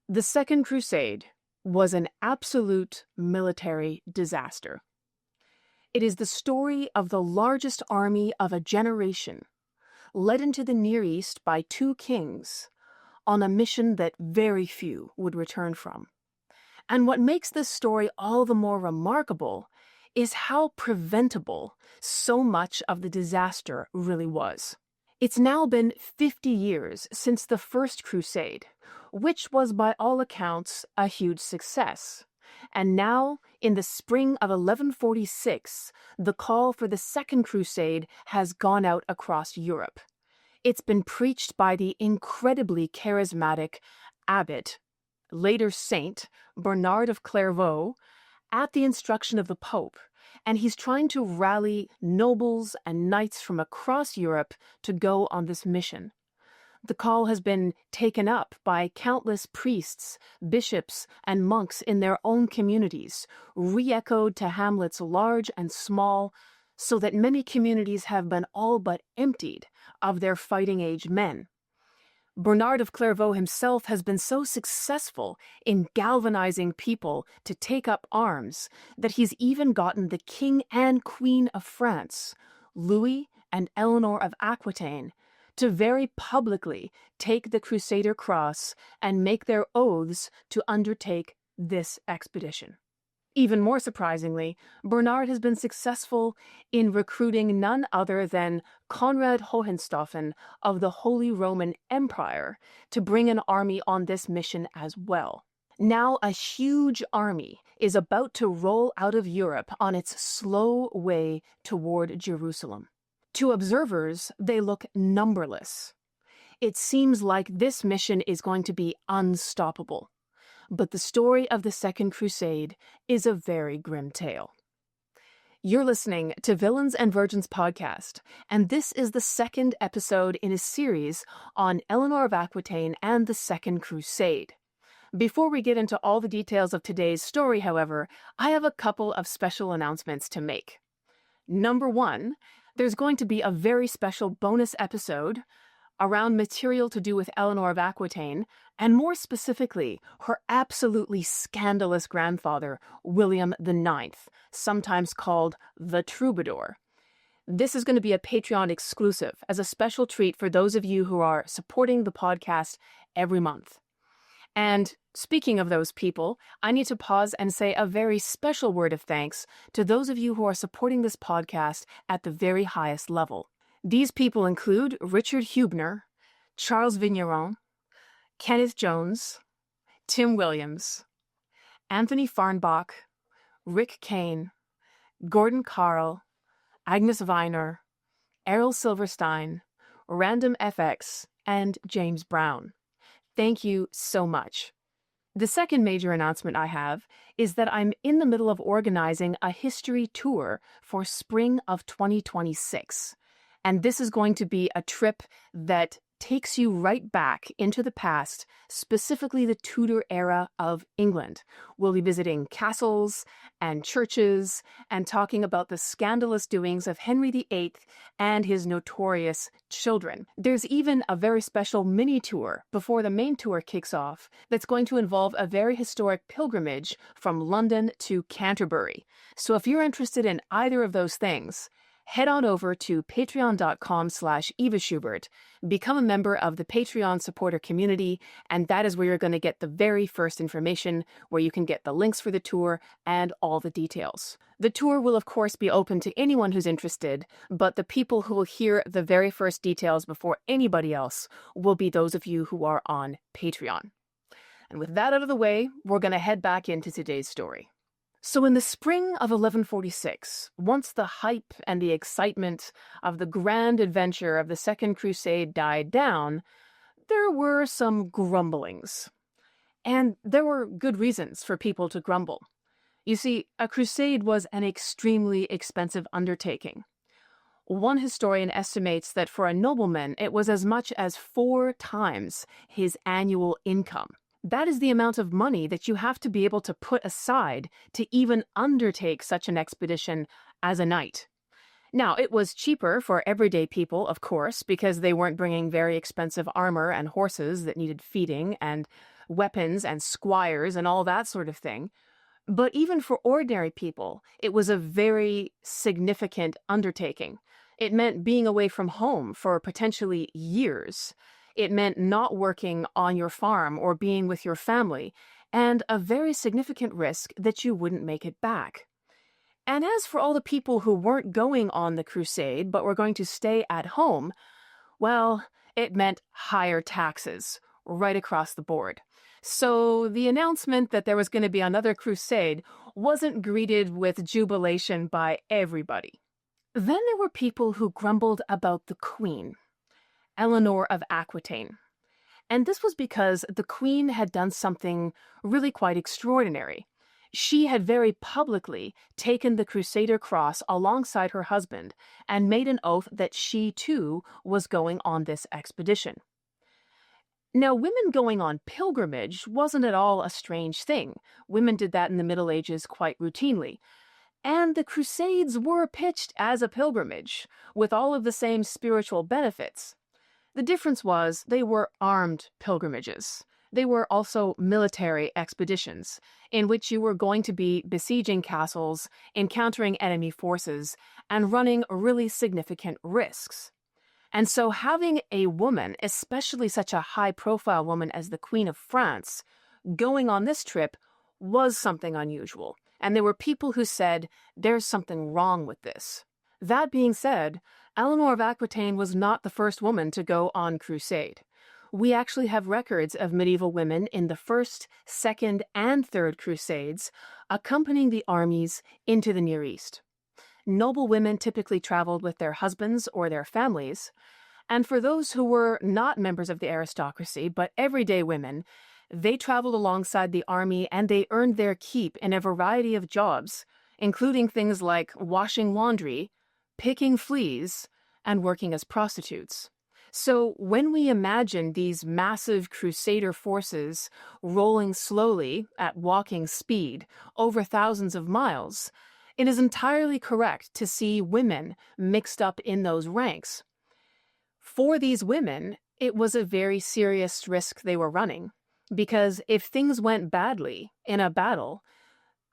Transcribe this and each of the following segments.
The Second Crusade was an absolute military disaster. It is the story of the largest army of a generation, led into the Near East by two kings on a mission that very few would return from. And what makes this story all the more remarkable is how preventable so much of the disaster really was. It's now been 50 years since the First Crusade, which was by all accounts a huge success. And now, in the spring of 1146, the call for the Second Crusade has gone out across Europe. It's been preached by the incredibly charismatic abbot, later saint, Bernard of Clairvaux, at the instruction of the Pope, and he's trying to rally nobles and knights from across Europe to go on this mission. The call has been taken up by countless priests, bishops, and monks in their own communities, re-echoed to hamlets large and small, so that many communities have been all but emptied of their fighting-age men. Bernard of Clairvaux himself has been so successful in galvanizing people to take up arms that he's even gotten the King and Queen of France, Louis and Eleanor of Aquitaine, to very publicly take the Crusader cross and make their oaths to undertake this expedition. Even more surprisingly, Bernard has been successful in recruiting none other than Conrad Hohenstaufen of the Holy Roman Empire to bring an army on this mission as well. Now a huge army is about to roll out of Europe on its slow way toward Jerusalem. To observers, they look numberless. It seems like this mission is going to be unstoppable. But the story of the Second Crusade is a very grim tale. You're listening to Villains and Virgins podcast, and this is the second episode in a series on Eleanor of Aquitaine and the Second Crusade. Before we get into all the details of today's story, however, I have a couple of special announcements to make. Number one, there's going to be a very special bonus episode around material to do with Eleanor of Aquitaine, and more specifically, her absolutely scandalous grandfather, William IX, sometimes called the Troubadour. This is going to be a Patreon exclusive as a special treat for those of you who are supporting the podcast every month. And speaking of those people, I need to pause and say a very special word of thanks to those of you who are supporting this podcast at the very highest level. These people include Richard Hubner, Charles Vigneron, Kenneth Jones, Tim Williams, Anthony Farnbach, Rick Kane, Gordon Carl, Agnes Viner, Errol Silverstein, Random FX, and James Brown. Thank you so much. The second major announcement I have is that I'm in the middle of organizing a history tour for spring of 2026. And this is going to be a trip that takes you right back into the past, specifically the Tudor era of England. We'll be visiting castles and churches and talking about the scandalous doings of Henry VIII and his notorious children. There's even a very special mini tour before the main tour kicks off that's going to involve a very historic pilgrimage from London to Canterbury. So if you're interested in either of those things, head on over to patreon.com/Eva Schubert, become a member of the Patreon supporter community, and that is where you're going to get the very first information, where you can get the links for the tour and all the details. The tour will, of course, be open to anyone who's interested, but the people who will hear the very first details before anybody else will be those of you who are on Patreon. And with that out of the way, we're going to head back into today's story. So in the spring of 1146, once the hype and the excitement of the grand adventure of the Second Crusade died down, there were some grumblings. And there were good reasons for people to grumble. You see, a crusade was an extremely expensive undertaking. One historian estimates that for a nobleman, it was as much as 4 times his annual income. That is the amount of money that you have to be able to put aside to even undertake such an expedition as a knight. Now, it was cheaper for everyday people, of course, because they weren't bringing very expensive armor and horses that needed feeding and weapons and squires and all that sort of thing. But even for ordinary people, it was a very significant undertaking. It meant being away from home for potentially years. It meant not working on your farm or being with your family, and a very significant risk that you wouldn't make it back. And as for all the people who weren't going on the crusade but were going to stay at home, well, it meant higher taxes right across the board. So the announcement that there was going to be another crusade wasn't greeted with jubilation by everybody. Then there were people who grumbled about the queen, Eleanor of Aquitaine. And this was because the queen had done something really quite extraordinary. She had very publicly taken the Crusader cross alongside her husband and made an oath that she, too, was going on this expedition. Now, women going on pilgrimage wasn't at all a strange thing. Women did that in the Middle Ages quite routinely. And the Crusades were pitched as a pilgrimage, with all of the same spiritual benefits. The difference was they were armed pilgrimages. They were also military expeditions, in which you were going to be besieging castles, encountering enemy forces, and running really significant risks. And so having a woman, especially such a high-profile woman as the Queen of France, going on this trip was something unusual. And there were people who said, there's something wrong with this. That being said, Eleanor of Aquitaine was not the first woman to go on crusade. We actually have records of medieval women in the First, Second, and Third Crusades accompanying the armies into the Near East. Noble women typically traveled with their husbands or their families, and for those who were not members of the aristocracy but everyday women, they traveled alongside the army and they earned their keep in a variety of jobs, including things like washing laundry, picking fleas, and working as prostitutes. So when we imagine these massive crusader forces rolling slowly at walking speed over thousands of miles, it is entirely correct to see women mixed up in those ranks. For these women, it was a very serious risk they were running, because if things went badly in a battle,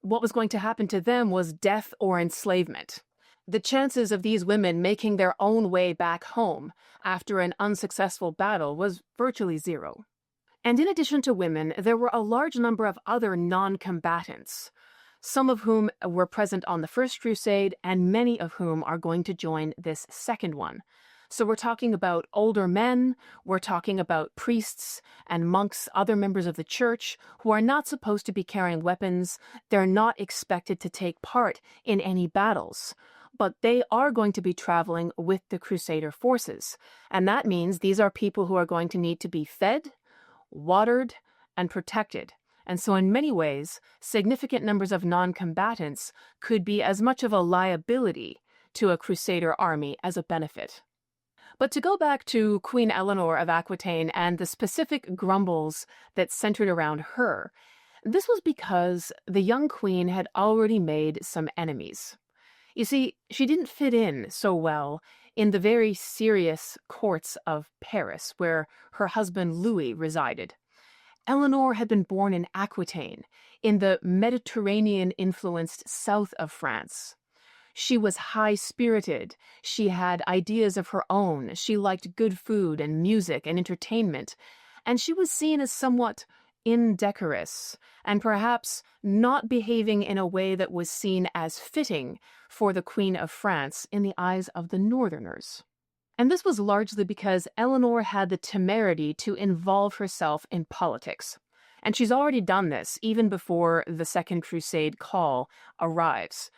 what was going to happen to them was death or enslavement. The chances of these women making their own way back home after an unsuccessful battle was virtually zero. And in addition to women, there were a large number of other non-combatants, some of whom were present on the First Crusade and many of whom are going to join this second one. So we're talking about older men, we're talking about priests and monks, other members of the church who are not supposed to be carrying weapons. They're not expected to take part in any battles. But they are going to be traveling with the Crusader forces. And that means these are people who are going to need to be fed, watered, and protected. And so in many ways, significant numbers of non-combatants could be as much of a liability to a Crusader army as a benefit. But to go back to Queen Eleanor of Aquitaine and the specific grumbles that centered around her, this was because the young queen had already made some enemies. You see, she didn't fit in so well in the very serious courts of Paris, where her husband Louis resided. Eleanor had been born in Aquitaine, in the Mediterranean-influenced south of France. She was high-spirited, she had ideas of her own, she liked good food and music and entertainment, and she was seen as somewhat indecorous, and perhaps not behaving in a way that was seen as fitting for the Queen of France in the eyes of the Northerners. And this was largely because Eleanor had the temerity to involve herself in politics. And she's already done this even before the Second Crusade call arrives.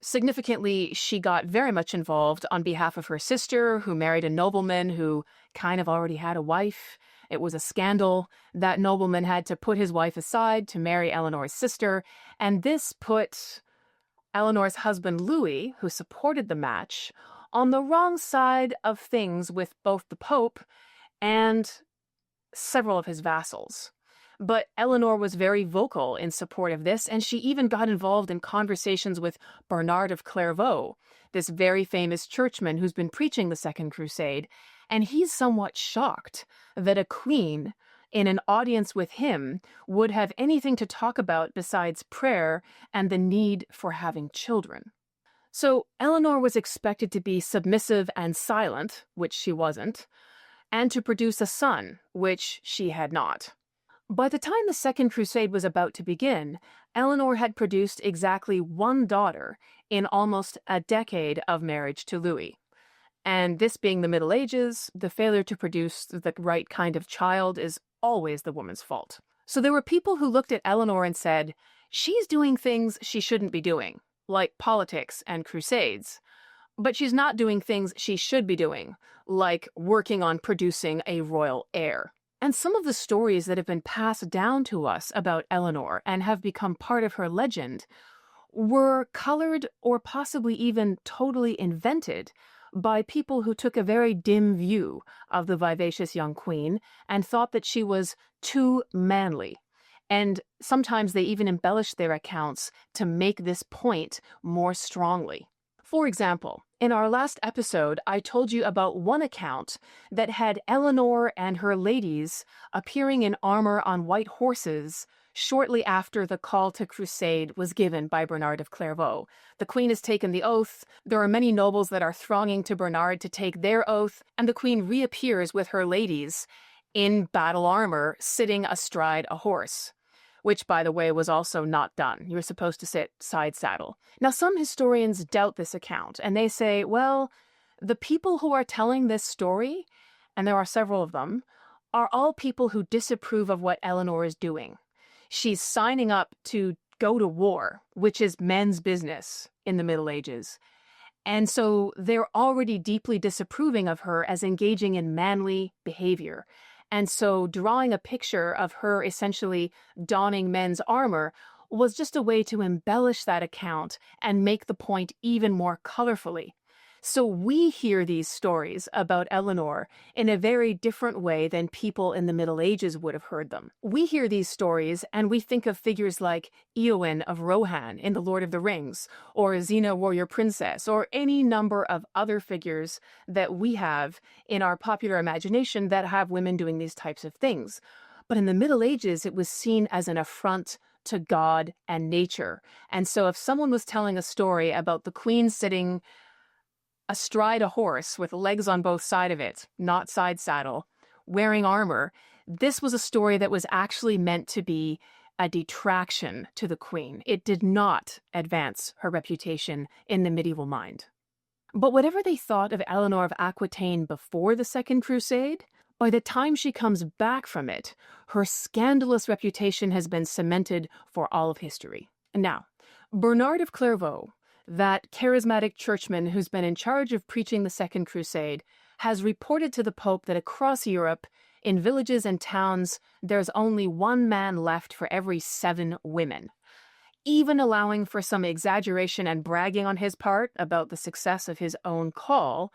Significantly, she got very much involved on behalf of her sister, who married a nobleman who kind of already had a wife. It was a scandal. That nobleman had to put his wife aside to marry Eleanor's sister, and this put Eleanor's husband Louis, who supported the match, on the wrong side of things with both the Pope and several of his vassals. But Eleanor was very vocal in support of this, and she even got involved in conversations with Bernard of Clairvaux, this very famous churchman who's been preaching the Second Crusade, and he's somewhat shocked that a queen in an audience with him would have anything to talk about besides prayer and the need for having children. So Eleanor was expected to be submissive and silent, which she wasn't, and to produce a son, which she had not. By the time the Second Crusade was about to begin, Eleanor had produced exactly one daughter in almost a decade of marriage to Louis. And this being the Middle Ages, the failure to produce the right kind of child is always the woman's fault. So there were people who looked at Eleanor and said, she's doing things she shouldn't be doing, like politics and crusades. But she's not doing things she should be doing, like working on producing a royal heir. And some of the stories that have been passed down to us about Eleanor and have become part of her legend were colored or possibly even totally invented by people who took a very dim view of the vivacious young queen and thought that she was too manly. And sometimes they even embellished their accounts to make this point more strongly. For example, in our last episode, I told you about one account that had Eleanor and her ladies appearing in armor on white horses shortly after the call to crusade was given by Bernard of Clairvaux. The queen has taken the oath, there are many nobles that are thronging to Bernard to take their oath, and the queen reappears with her ladies in battle armor sitting astride a horse, which, by the way, was also not done. You were supposed to sit side saddle. Now, some historians doubt this account, and they say, well, the people who are telling this story, and there are several of them, are all people who disapprove of what Eleanor is doing. She's signing up to go to war, which is men's business in the Middle Ages. And so they're already deeply disapproving of her as engaging in manly behavior. And so drawing a picture of her essentially donning men's armor was just a way to embellish that account and make the point even more colorfully. So we hear these stories about Eleanor in a very different way than people in the Middle Ages would have heard them. We hear these stories and we think of figures like Eowyn of Rohan in The Lord of the Rings, or Xena Warrior Princess, or any number of other figures that we have in our popular imagination that have women doing these types of things. But in the Middle Ages, it was seen as an affront to God and nature. And so if someone was telling a story about the queen sitting astride a horse with legs on both sides of it, not side saddle, wearing armor, this was a story that was actually meant to be a detraction to the queen. It did not advance her reputation in the medieval mind. But whatever they thought of Eleanor of Aquitaine before the Second Crusade, by the time she comes back from it, her scandalous reputation has been cemented for all of history. Now, Bernard of Clairvaux, that charismatic churchman who's been in charge of preaching the Second Crusade, has reported to the Pope that across Europe, in villages and towns, there's only one man left for every 7 women. Even allowing for some exaggeration and bragging on his part about the success of his own call,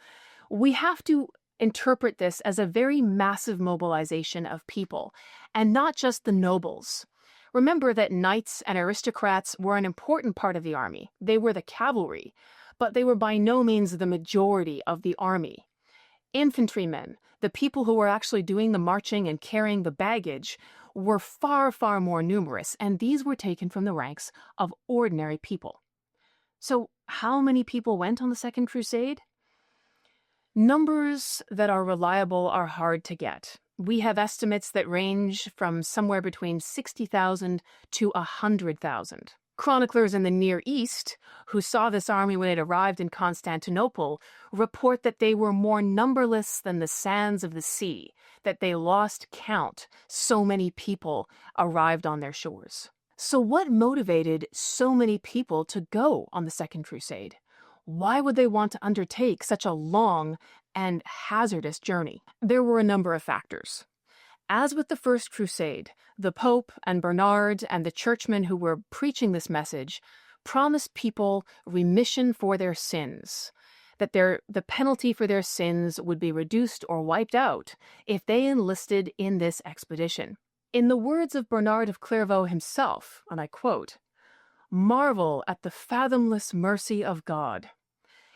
we have to interpret this as a very massive mobilization of people, and not just the nobles. Remember that knights and aristocrats were an important part of the army. They were the cavalry, but they were by no means the majority of the army. Infantrymen, the people who were actually doing the marching and carrying the baggage, were far, far more numerous, and these were taken from the ranks of ordinary people. So how many people went on the Second Crusade? Numbers that are reliable are hard to get. We have estimates that range from somewhere between 60,000 to 100,000. Chroniclers in the Near East, who saw this army when it arrived in Constantinople, report that they were more numberless than the sands of the sea, that they lost count. So many people arrived on their shores. So what motivated so many people to go on the Second Crusade? Why would they want to undertake such a long and hazardous journey? There were a number of factors. As with the First Crusade, the Pope and Bernard and the churchmen who were preaching this message promised people remission for their sins, that the penalty for their sins would be reduced or wiped out if they enlisted in this expedition. In the words of Bernard of Clairvaux himself, and I quote, "Marvel at the fathomless mercy of God.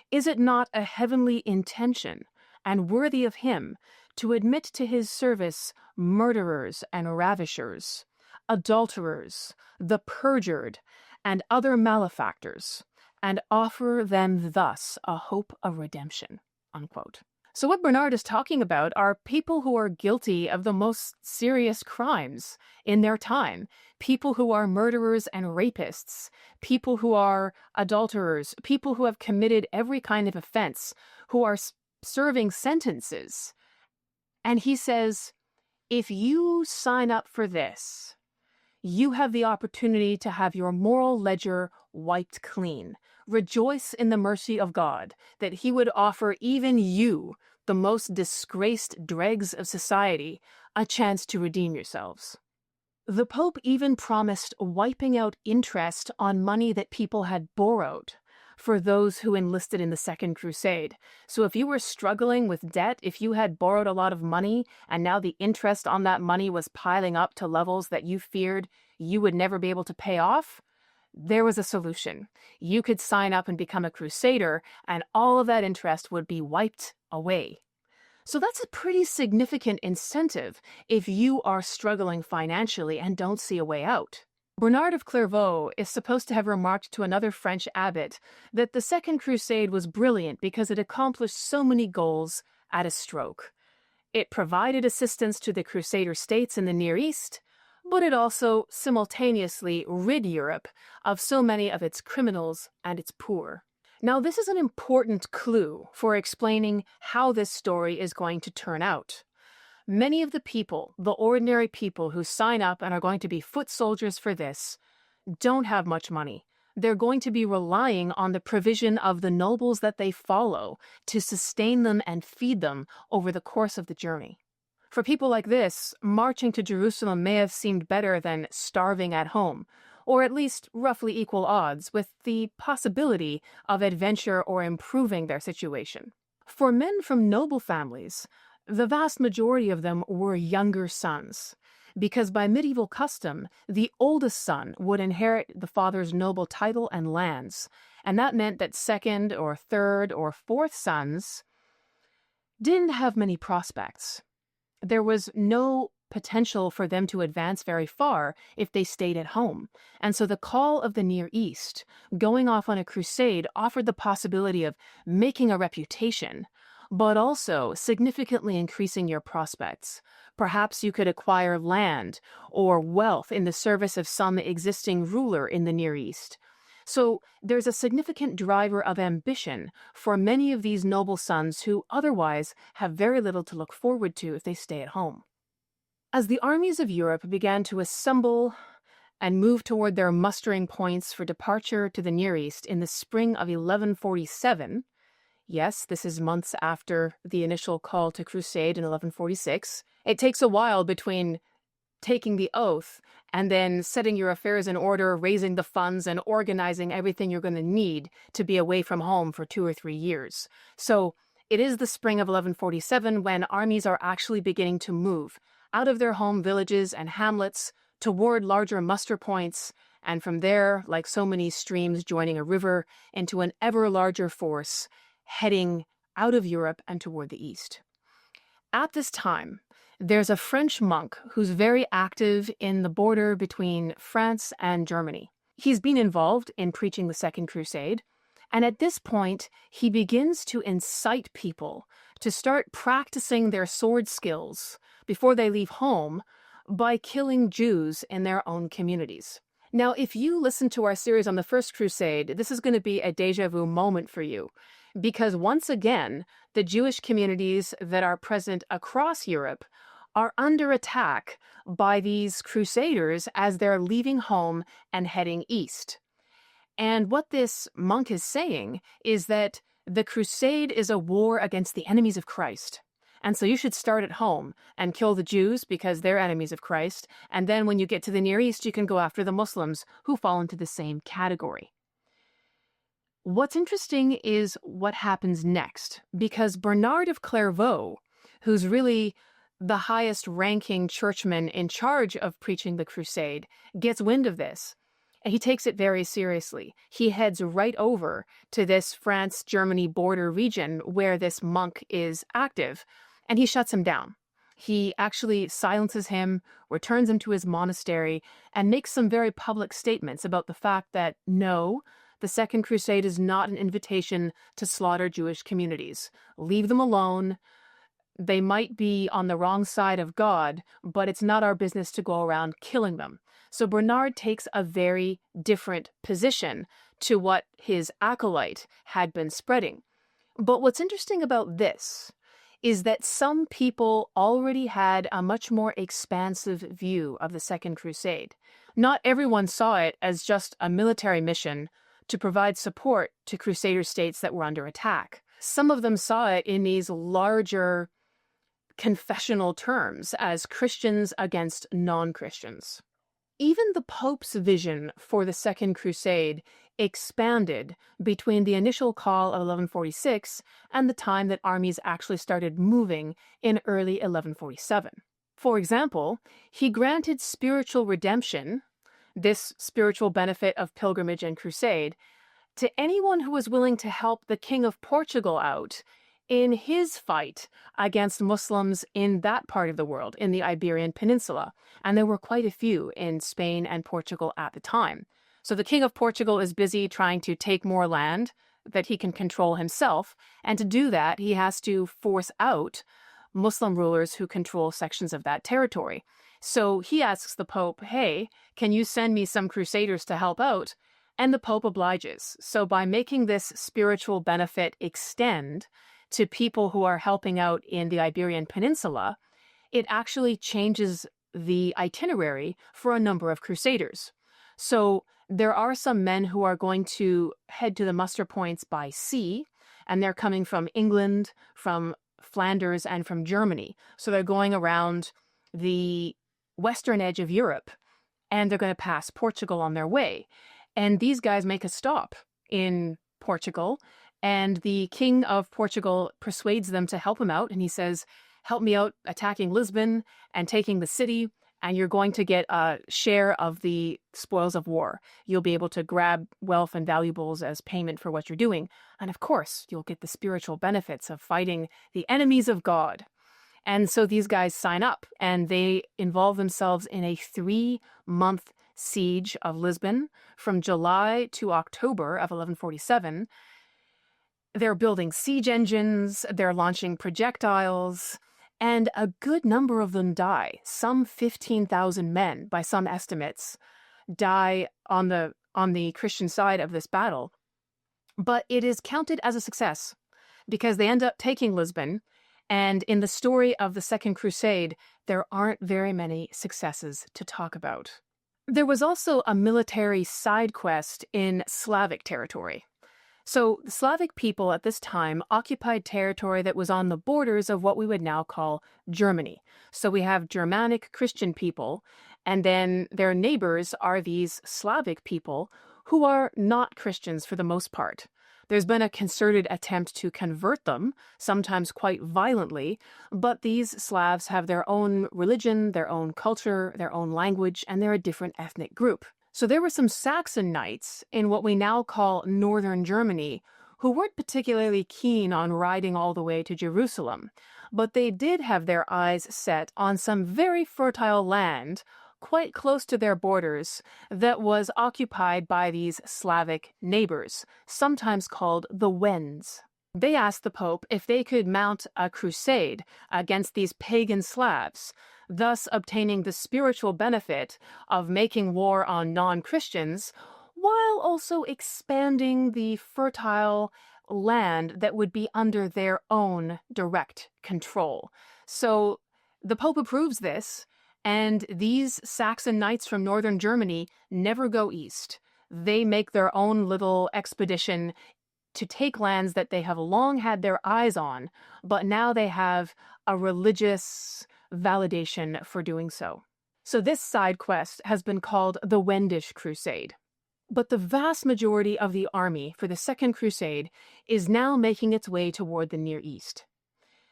Is it not a heavenly intention and worthy of him to admit to his service murderers and ravishers, adulterers, the perjured, and other malefactors, and offer them thus a hope of redemption." Unquote. So what Bernard is talking about are people who are guilty of the most serious crimes in their time, people who are murderers and rapists, people who are adulterers, people who have committed every kind of offense, who are serving sentences. And he says, if you sign up for this, you have the opportunity to have your moral ledger wiped clean. Rejoice in the mercy of God, that he would offer even you, the most disgraced dregs of society, a chance to redeem yourselves. The Pope even promised wiping out interest on money that people had borrowed for those who enlisted in the Second Crusade. So if you were struggling with debt, if you had borrowed a lot of money and now the interest on that money was piling up to levels that you feared you would never be able to pay off, there was a solution. You could sign up and become a crusader, and all of that interest would be wiped away. So that's a pretty significant incentive if you are struggling financially and don't see a way out. Bernard of Clairvaux is supposed to have remarked to another French abbot that the Second Crusade was brilliant because it accomplished so many goals at a stroke. It provided assistance to the Crusader states in the Near East, but it also simultaneously rid Europe of so many of its criminals and its poor. Now, this is an important clue for explaining how this story is going to turn out. Many of the people, the ordinary people who sign up and are going to be foot soldiers for this, don't have much money. They're going to be relying on the provision of the nobles that they follow to sustain them and feed them over the course of the journey. For people like this, marching to Jerusalem may have seemed better than starving at home, or at least roughly equal odds with the possibility of adventure or improving their situation. For men from noble families, the vast majority of them were younger sons, because by medieval custom, the oldest son would inherit the father's noble title and lands, and that meant that second or third or fourth sons didn't have many prospects. There was no potential for them to advance very far if they stayed at home. And so the call of the Near East, going off on a crusade, offered the possibility of making a reputation, but also significantly increasing your prospects. Perhaps you could acquire land or wealth in the service of some existing ruler in the Near East. So there's a significant driver of ambition for many of these noble sons who otherwise have very little to look forward to if they stay at home. As the armies of Europe began to assemble and move toward their mustering points for departure to the Near East in the spring of 1147, yes, this is months after the initial call to crusade in 1146, it takes a while between taking the oath and then setting your affairs in order, raising the funds, and organizing everything you're going to need to be away from home for 2 or 3 years. So it is the spring of 1147 when armies are actually beginning to move out of their home villages and hamlets toward larger muster points, and from there, like so many streams joining a river, into an ever larger force heading out of Europe and toward the east. At this time, there's a French monk who's very active in the border between France and Germany. He's been involved in preaching the Second Crusade, and at this point, he begins to incite people to start practicing their sword skills before they leave home by killing Jews in their own communities. Now, if you listen to our series on the First Crusade, this is going to be a déjà vu moment for you, because once again, the Jewish communities that are present across Europe are under attack by these crusaders as they're leaving home and heading east. And what this monk is saying is that the crusade is a war against the enemies of Christ. And so you should start at home and kill the Jews because they're enemies of Christ. And then when you get to the Near East, you can go after the Muslims who fall into the same category. What's interesting is what happens next, because Bernard of Clairvaux, who's really the highest ranking churchman in charge of preaching the crusade, gets wind of this. And he takes it very seriously. He heads right over to this France-Germany border region where this monk is active. and he shuts him down. He actually silences him, returns him to his monastery, and makes some very public statements about the fact that no, the Second Crusade is not an invitation to slaughter Jewish communities. Leave them alone. They might be on the wrong side of God, but it's not our business to go around killing them. So Bernard takes a very different position to what his acolyte had been spreading. But what's interesting about this is that some people already had a much more expansive view of the Second Crusade. Not everyone saw it as just a military mission to provide support to Crusader states that were under attack. Some of them saw it in these larger confessional terms as Christians against non-Christians. Even the Pope's vision for the Second Crusade expanded between the initial call of 1146 and the time that armies actually started moving in early 1147. For example, he granted spiritual redemption, this spiritual benefit of pilgrimage and crusade, to anyone who was willing to help the King of Portugal out in his fight against Muslims in that part of the world, in the Iberian Peninsula. And there were quite a few in Spain and Portugal at the time. So the King of Portugal is busy trying to take more land that he can control himself. And to do that, he has to force out Muslim rulers who control sections of that territory. So he asks the Pope, hey, can you send me some crusaders to help out? And the Pope obliges. So by making this spiritual benefit extend to people who are helping out in the Iberian Peninsula, it actually changes the itinerary for a number of crusaders. So there are some men who are going to head to the muster points by sea, and they're coming from England, from Flanders, and from Germany. So they're going around the western edge of Europe, and they're going to pass Portugal on their way. And these guys make a stop in Portugal, and the King of Portugal persuades them to help him out, and he says, help me out attacking Lisbon and taking the city, and you're going to get a share of the spoils of war. You'll be able to grab wealth and valuables as payment for what you're doing. And of course, you'll get the spiritual benefits of fighting the enemies of God. And so these guys sign up, and they involve themselves in a 3-month siege of Lisbon from July to October of 1147. They're building siege engines, they're launching projectiles, and a good number of them die. Some 15,000 men, by some estimates, die on the Christian side of this battle. But it is counted as a success because they end up taking Lisbon, and in the story of the Second Crusade, there aren't very many successes to talk about. There was also a military side quest in Slavic territory. So the Slavic people at this time occupied territory that was on the borders of what we would now call Germany. So we have Germanic Christian people, and then their neighbors are these Slavic people who are not Christians for the most part. There's been a concerted attempt to convert them, sometimes quite violently, but these Slavs have their own religion, their own culture, their own language, and they're a different ethnic group. So there were some Saxon knights in what we now call northern Germany who weren't particularly keen on riding all the way to Jerusalem, but they did have their eyes set on some very fertile land quite close to their borders that was occupied by these Slavic neighbors, sometimes called the Wends. They asked the Pope if they could mount a crusade against these pagan Slavs, thus obtaining the spiritual benefit of making war on non-Christians, while also expanding the fertile land that would be under their own direct control. So the Pope approves this, and these Saxon knights from northern Germany never go east. They make their own little expedition to take lands that they have long had their eyes on, but now they have a religious validation for doing so. So this side quest has been called the Wendish Crusade. But the vast majority of the army for the Second Crusade is now making its way toward the Near East.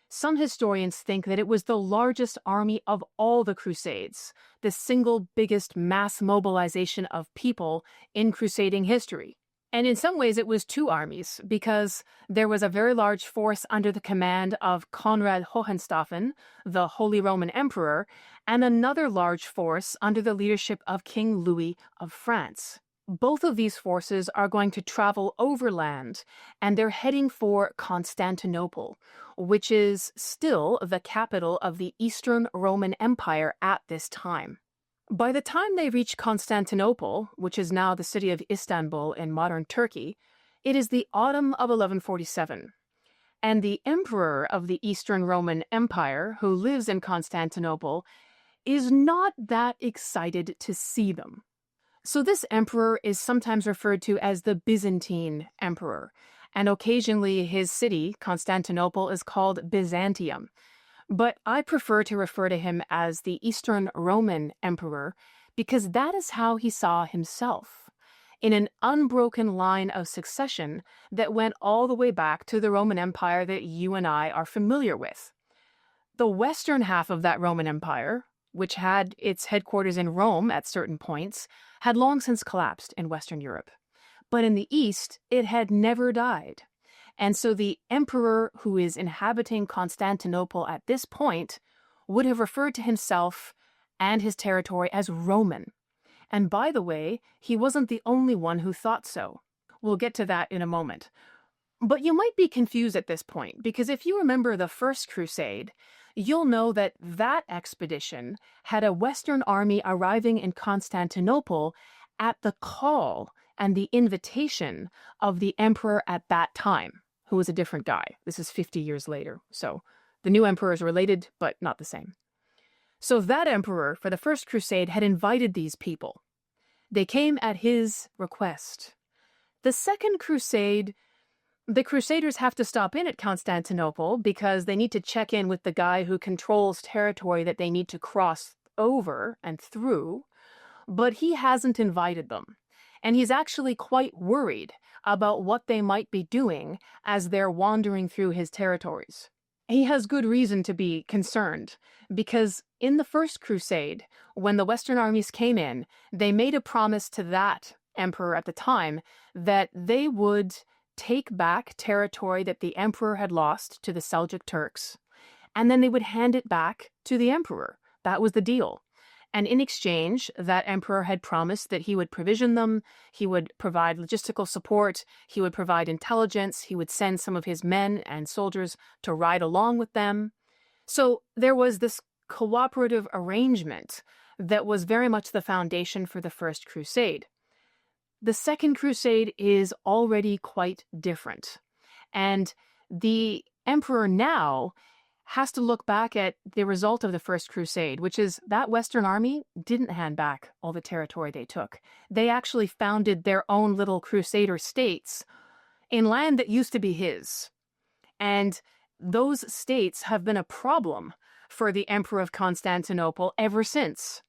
Some historians think that it was the largest army of all the Crusades, the single biggest mass mobilization of people in crusading history. And in some ways, it was two armies, because there was a very large force under the command of Conrad Hohenstaufen, the Holy Roman Emperor, and another large force under the leadership of King Louis of France. Both of these forces are going to travel overland, and they're heading for Constantinople, which is still the capital of the Eastern Roman Empire at this time. By the time they reach Constantinople, which is now the city of Istanbul in modern Turkey, it is the autumn of 1147, and the emperor of the Eastern Roman Empire, who lives in Constantinople, is not that excited to see them. So this emperor is sometimes referred to as the Byzantine emperor, and occasionally his city, Constantinople, is called Byzantium. But I prefer to refer to him as the Eastern Roman Emperor because that is how he saw himself, in an unbroken line of succession that went all the way back to the Roman Empire that you and I are familiar with. The western half of that Roman Empire, which had its headquarters in Rome at certain points, had long since collapsed in Western Europe. But in the east, it had never died. And so the emperor who is inhabiting Constantinople at this point would have referred to himself and his territory as Roman. And by the way, he wasn't the only one who thought so. We'll get to that in a moment. But you might be confused at this point, because if you remember the First Crusade, you'll know that that expedition had a Western army arriving in Constantinople at the call and the invitation of the emperor at that time, who was a different guy. This is 50 years later. So the new emperor is related, but not the same. So that emperor, for the First Crusade, had invited these people. They came at his request. The Second Crusade, the Crusaders have to stop in at Constantinople because they need to check in with the guy who controls territory that they need to cross over and through, but he hasn't invited them. And he's actually quite worried about what they might be doing as they're wandering through his territories. He has good reason to be concerned, because in the First Crusade, when the Western armies came in, they made a promise to that emperor at the time that they would take back territory that the emperor had lost to the Seljuk Turks, and then they would hand it back to the emperor. That was the deal. And in exchange, that emperor had promised that he would provision them, he would provide logistical support, he would provide intelligence, he would send some of his men and soldiers to ride along with them. So there was this cooperative arrangement that was very much the foundation for the First Crusade. The Second Crusade is already quite different. And the emperor now has to look back at the result of the First Crusade, which is that Western army didn't hand back all the territory they took. They actually founded their own little crusader states in land that used to be his. And those states have been a problem for the Emperor of Constantinople ever since.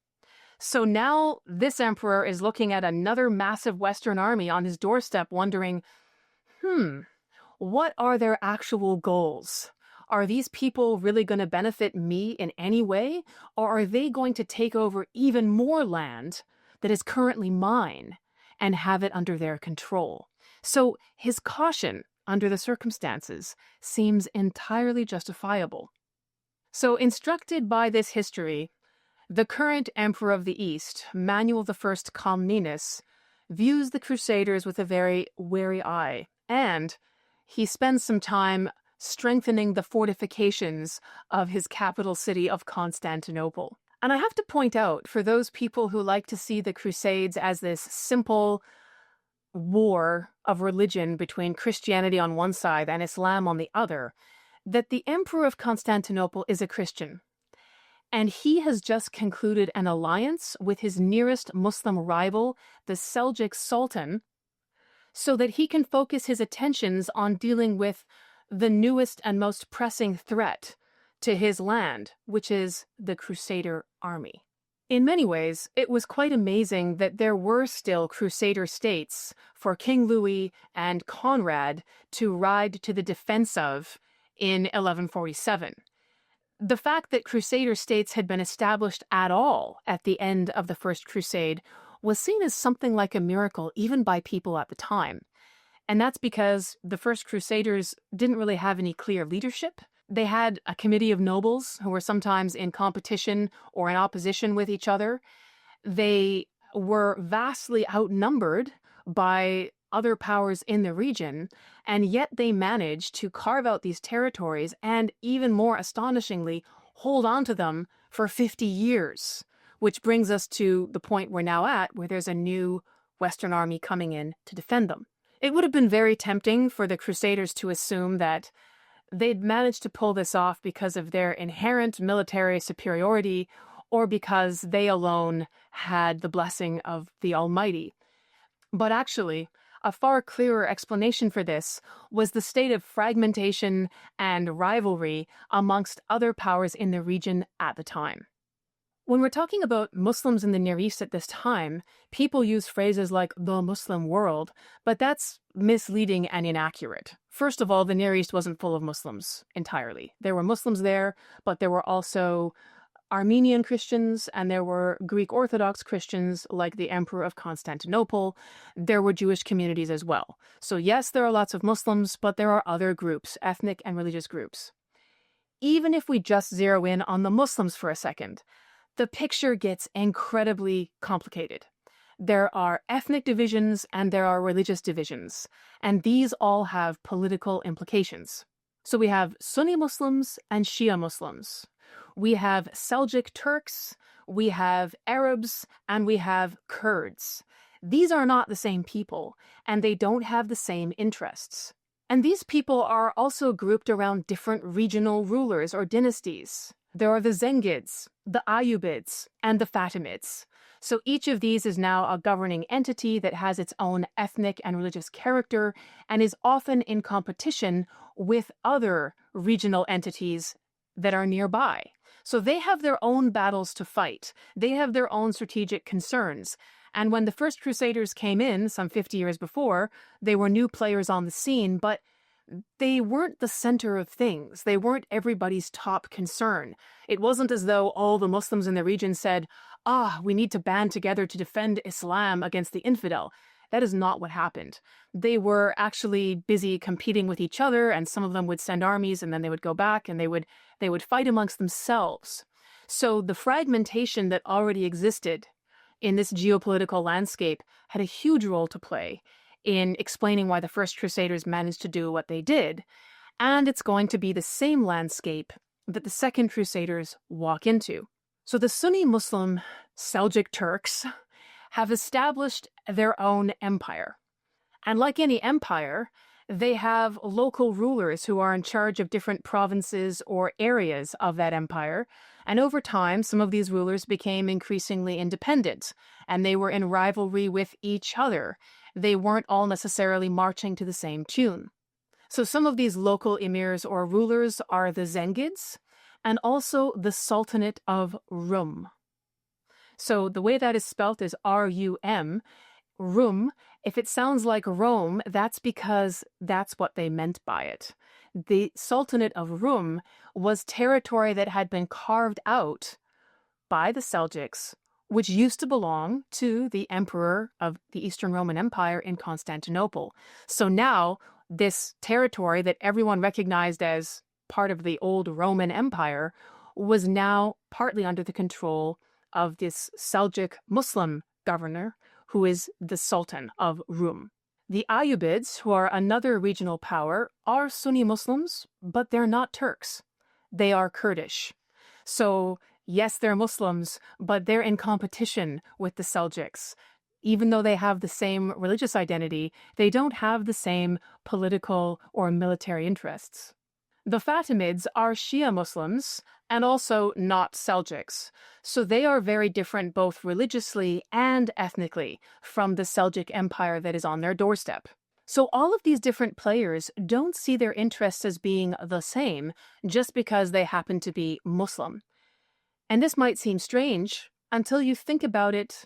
So now this emperor is looking at another massive Western army on his doorstep wondering, what are their actual goals? Are these people really going to benefit me in any way? Or are they going to take over even more land that is currently mine and have it under their control? So his caution under the circumstances seems entirely justifiable. So instructed by this history, the current Emperor of the East, Manuel I Comnenus, views the Crusaders with a very wary eye, and he spends some time strengthening the fortifications of his capital city of Constantinople. And I have to point out, for those people who like to see the Crusades as this simple war of religion between Christianity on one side and Islam on the other, that the Emperor of Constantinople is a Christian. And he has just concluded an alliance with his nearest Muslim rival, the Seljuk Sultan, so that he can focus his attentions on dealing with the newest and most pressing threat to his land, which is the Crusader army. In many ways, it was quite amazing that there were still Crusader states for King Louis and Conrad to ride to the defense of in 1147. The fact that Crusader states had been established at all at the end of the First Crusade was seen as something like a miracle even by people at the time. And that's because the first Crusaders didn't really have any clear leadership. They had a committee of nobles who were sometimes in competition or in opposition with each other. They were vastly outnumbered by other powers in the region, and yet they managed to carve out these territories and, even more astonishingly, hold on to them for 50 years, which brings us to the point we're now at, where there's a new Western army coming in to defend them. It would have been very tempting for the Crusaders to assume that they'd managed to pull this off because of their inherent military superiority or because they alone had the blessing of the Almighty. But actually, a far clearer explanation for this was the state of fragmentation and rivalry amongst other powers in the region at the time. When we're talking about Muslims in the Near East at this time, people use phrases like the Muslim world, but that's misleading and inaccurate. First of all, the Near East wasn't full of Muslims entirely. There were Muslims there, but there were also Armenian Christians, and there were Greek Orthodox Christians like the Emperor of Constantinople. There were Jewish communities as well. So yes, there are lots of Muslims, but there are other groups, ethnic and religious groups. Even if we just zero in on the Muslims for a second, the picture gets incredibly complicated. There are ethnic divisions and there are religious divisions, and these all have political implications. So we have Sunni Muslims and Shia Muslims. We have Seljuk Turks, we have Arabs, and we have Kurds. These are not the same people, and they don't have the same interests. And these people are also grouped around different regional rulers or dynasties. There are the Zengids, the Ayyubids, and the Fatimids. So each of these is now a governing entity that has its own ethnic and religious character and is often in competition with other regional entities that are nearby. So they have their own battles to fight. They have their own strategic concerns. And when the first Crusaders came in, some 50 years before, they were new players on the scene, but they weren't the center of things. They weren't everybody's top concern. It wasn't as though all the Muslims in the region said, we need to band together to defend Islam against the infidel. That is not what happened. They were actually busy competing with each other, and some of them would send armies and then they would go back and they would fight amongst themselves. So the fragmentation that already existed in this geopolitical landscape had a huge role to play in explaining why the first Crusaders managed to do what they did. And it's going to be the same landscape that the second Crusaders walk into. So the Sunni Muslim Seljuk Turks have established their own empire. And like any empire, they have local rulers who are in charge of different provinces or areas of that empire. And over time, some of these rulers became increasingly independent, and they were in rivalry with each other. They weren't all necessarily marching to the same tune. So some of these local emirs or rulers are the Zengids and also the Sultanate of Rum. So the way that is spelt is R-U-M. Rum, if it sounds like Rome, that's because that's what they meant by it. The Sultanate of Rum was territory that had been carved out by the Seljuks, which used to belong to the emperor of the Eastern Roman Empire in Constantinople. So now, this territory that everyone recognized as part of the old Roman Empire was now partly under the control of this Seljuk Muslim governor, who is the Sultan of Rum. The Ayyubids, who are another regional power, are Sunni Muslims, but they're not Turks. They are Kurdish. So yes, they're Muslims, but they're in competition with the Seljuks. Even though they have the same religious identity, they don't have the same political or military interests. The Fatimids are Shia Muslims and also not Seljuks, so they are very different both religiously and ethnically from the Seljuk Empire that is on their doorstep. So all of these different players don't see their interests as being the same just because they happen to be Muslim. And this might seem strange until you think about it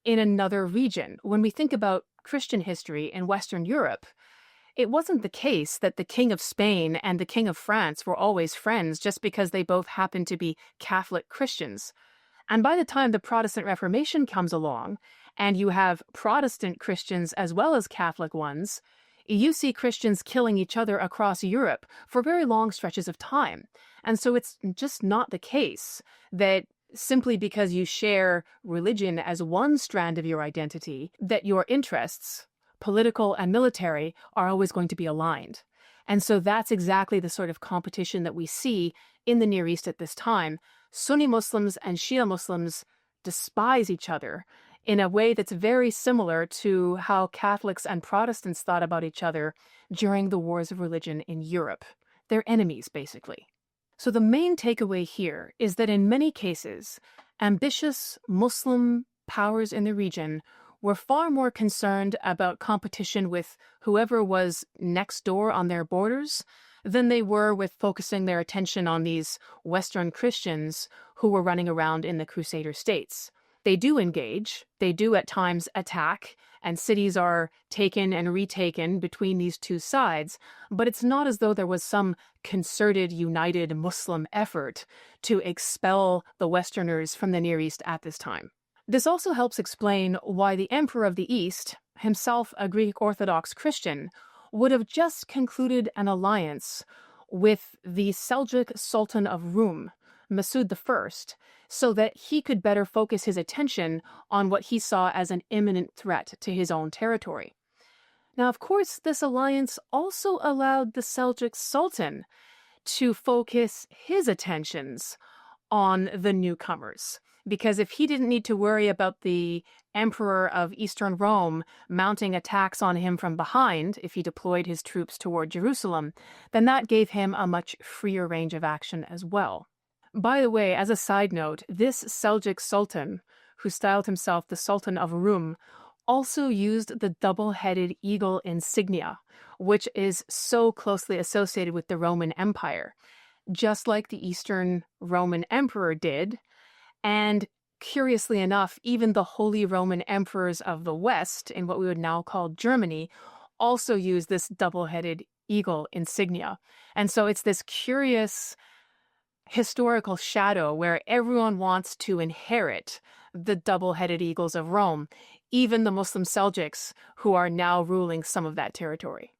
in another region. When we think about Christian history in Western Europe, it wasn't the case that the King of Spain and the King of France were always friends just because they both happened to be Catholic Christians. And by the time the Protestant Reformation comes along, and you have Protestant Christians as well as Catholic ones, You see Christians killing each other across Europe for very long stretches of time. And so it's just not the case that simply because you share religion as one strand of your identity, that your interests, political and military, are always going to be aligned. And so that's exactly the sort of competition that we see in the Near East at this time. Sunni Muslims and Shia Muslims despise each other in a way that's very similar to how Catholics and Protestants thought about each other during the wars of religion in Europe. They're enemies, basically. So the main takeaway here is that in many cases, ambitious Muslim powers in the region were far more concerned about competition with whoever was next door on their borders than they were with focusing their attention on these Western Christians who were running around in the Crusader states. They do engage, they do at times attack, and cities are taken and retaken between these two sides, but it's not as though there was some concerted, united Muslim effort to expel the Westerners from the Near East at this time. This also helps explain why the Emperor of the East, himself a Greek Orthodox Christian, would have just concluded an alliance with the Seljuk Sultan of Rum, Masud I, so that he could better focus his attention on what he saw as an imminent threat to his own territory. Now, of course, this alliance also allowed the Seljuk Sultan to focus his attentions on the newcomers, because if he didn't need to worry about the Emperor of Eastern Rome mounting attacks on him from behind if he deployed his troops toward Jerusalem, then that gave him a much freer range of action as well. By the way, as a side note, this Seljuk Sultan, who styled himself the Sultan of Rum, also used the double-headed eagle insignia, which is so closely associated with the Roman Empire, just like the Eastern Roman Emperor did. And curiously enough, even the Holy Roman Emperors of the West, in what we would now call Germany, also used this double-headed eagle insignia. And so it's this curious historical shadow where everyone wants to inherit the double-headed eagles of Rome, even the Muslim Seljuks who are now ruling some of that territory.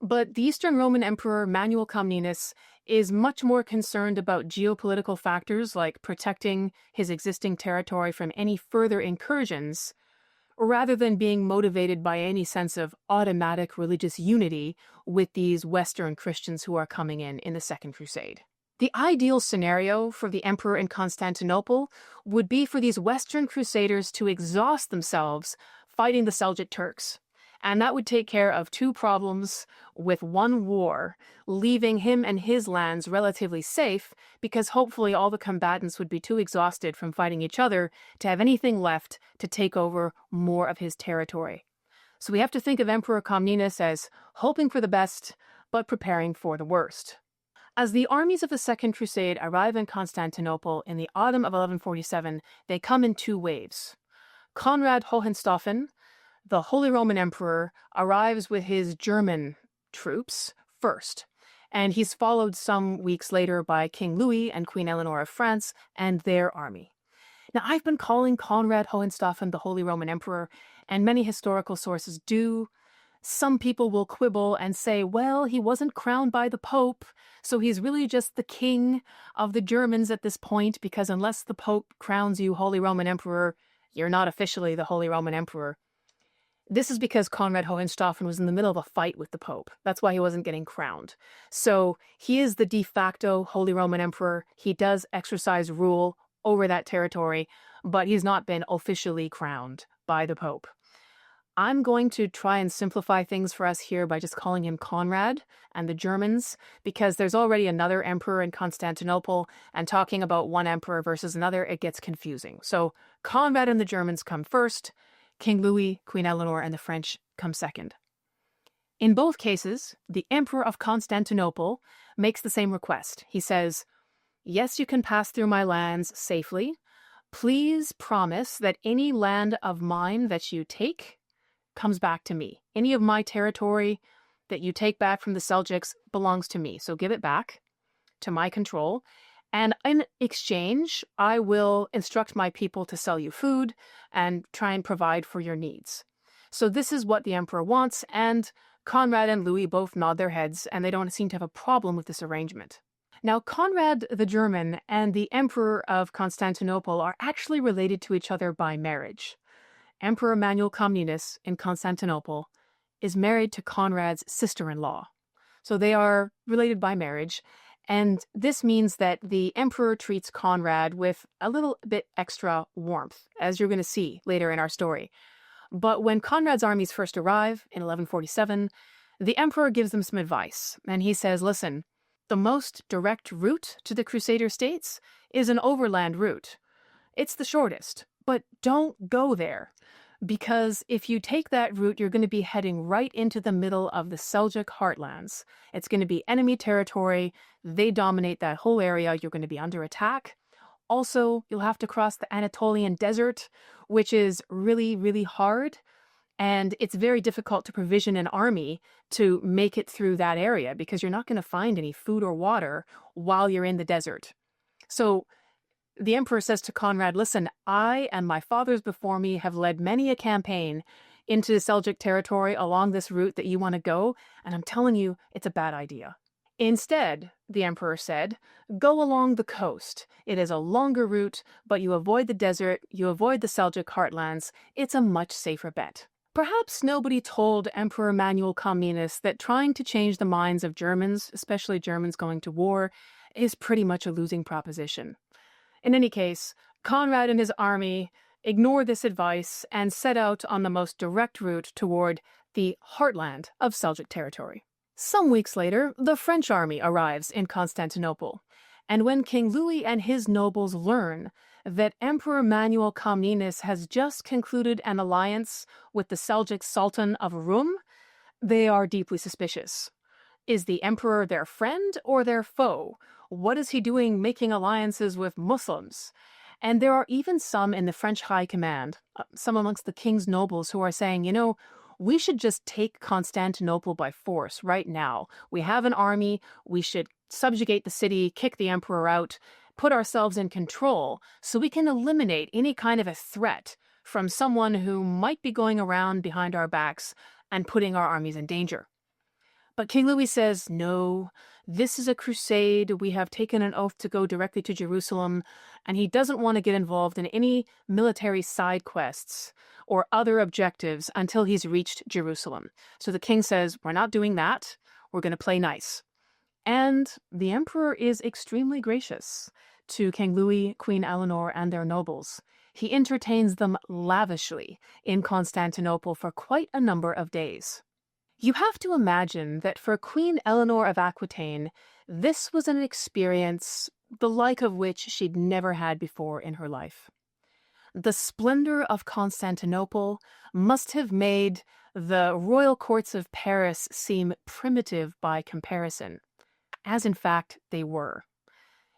But the Eastern Roman Emperor Manuel Comnenus is much more concerned about geopolitical factors like protecting his existing territory from any further incursions, rather than being motivated by any sense of automatic religious unity with these Western Christians who are coming in the Second Crusade. The ideal scenario for the emperor in Constantinople would be for these Western Crusaders to exhaust themselves fighting the Seljuk Turks. And that would take care of two problems with one war, leaving him and his lands relatively safe, because hopefully all the combatants would be too exhausted from fighting each other to have anything left to take over more of his territory. So we have to think of Emperor Comnenus as hoping for the best, but preparing for the worst. As the armies of the Second Crusade arrive in Constantinople in the autumn of 1147, they come in two waves. Conrad Hohenstaufen, the Holy Roman Emperor, arrives with his German troops first, and he's followed some weeks later by King Louis and Queen Eleanor of France and their army. Now, I've been calling Conrad Hohenstaufen the Holy Roman Emperor, and many historical sources do. Some people will quibble and say, well, he wasn't crowned by the Pope, so he's really just the king of the Germans at this point, because unless the Pope crowns you Holy Roman Emperor, you're not officially the Holy Roman Emperor. This is because Conrad Hohenstaufen was in the middle of a fight with the Pope. That's why he wasn't getting crowned. So he is the de facto Holy Roman Emperor. He does exercise rule over that territory, but he's not been officially crowned by the Pope. I'm going to try and simplify things for us here by just calling him Conrad and the Germans, because there's already another emperor in Constantinople, and talking about one emperor versus another, it gets confusing. So Conrad and the Germans come first. King Louis, Queen Eleanor, and the French come second. In both cases, the Emperor of Constantinople makes the same request. He says, yes, you can pass through my lands safely. Please promise that any land of mine that you take comes back to me. Any of my territory that you take back from the Seljuks belongs to me. So give it back to my control. And in exchange, I will instruct my people to sell you food and try and provide for your needs. So this is what the emperor wants, and Conrad and Louis both nod their heads, and they don't seem to have a problem with this arrangement. Now, Conrad the German and the Emperor of Constantinople are actually related to each other by marriage. Emperor Manuel Comnenus in Constantinople is married to Conrad's sister-in-law. So they are related by marriage, and this means that the emperor treats Conrad with a little bit extra warmth, as you're going to see later in our story. But when Conrad's armies first arrive in 1147, the emperor gives them some advice, and he says, listen, the most direct route to the Crusader states is an overland route. It's the shortest, but don't go there, because if you take that route, you're going to be heading right into the middle of the Seljuk heartlands. It's going to be enemy territory. They dominate that whole area. You're going to be under attack. Also, you'll have to cross the Anatolian desert, which is really, really hard. And it's very difficult to provision an army to make it through that area because you're not going to find any food or water while you're in the desert. So the emperor says to Conrad, listen, I and my fathers before me have led many a campaign into Seljuk territory along this route that you want to go, and I'm telling you, it's a bad idea. Instead, the emperor said, go along the coast. It is a longer route, but you avoid the desert, you avoid the Seljuk heartlands. It's a much safer bet. Perhaps nobody told Emperor Manuel Comnenus that trying to change the minds of Germans, especially Germans going to war, is pretty much a losing proposition. In any case, Conrad and his army ignored this advice and set out on the most direct route toward the heartland of Seljuk territory. Some weeks later, the French army arrives in Constantinople, and when King Louis and his nobles learn that Emperor Manuel Comnenus has just concluded an alliance with the Seljuk Sultan of Rum, they are deeply suspicious. Is the emperor their friend or their foe? What is he doing making alliances with Muslims? And there are even some in the French high command, some amongst the king's nobles who are saying, you know, we should just take Constantinople by force right now. We have an army. We should subjugate the city, kick the emperor out, put ourselves in control so we can eliminate any kind of a threat from someone who might be going around behind our backs and putting our armies in danger. But King Louis says, no, this is a crusade. We have taken an oath to go directly to Jerusalem, and he doesn't want to get involved in any military side quests or other objectives until he's reached Jerusalem. So the king says, we're not doing that. We're going to play nice. And the emperor is extremely gracious to King Louis, Queen Eleanor, and their nobles. He entertains them lavishly in Constantinople for quite a number of days. You have to imagine that for Queen Eleanor of Aquitaine, this was an experience the like of which she'd never had before in her life. The splendor of Constantinople must have made the royal courts of Paris seem primitive by comparison, as in fact they were.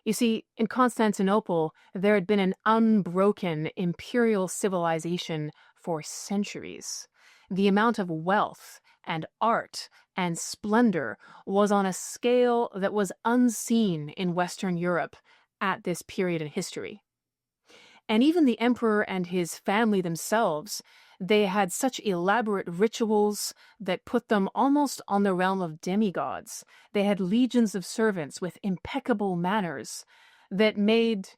You see, in Constantinople, there had been an unbroken imperial civilization for centuries. The amount of wealth and art and splendor was on a scale that was unseen in Western Europe at this period in history. And even the emperor and his family themselves, they had such elaborate rituals that put them almost on the realm of demigods. They had legions of servants with impeccable manners that made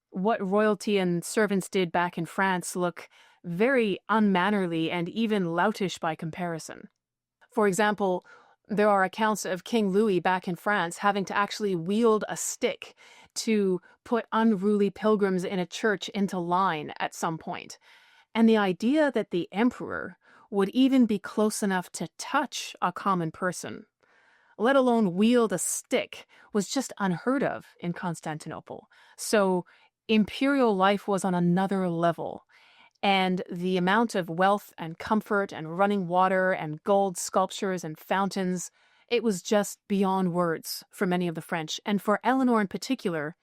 what royalty and servants did back in France look very unmannerly and even loutish by comparison. For example, there are accounts of King Louis back in France having to actually wield a stick to put unruly pilgrims in a church into line at some point. And the idea that the emperor would even be close enough to touch a common person, let alone wield a stick, was just unheard of in Constantinople. So imperial life was on another level. And the amount of wealth and comfort and running water and gold sculptures and fountains, it was just beyond words for many of the French. And for Eleanor in particular,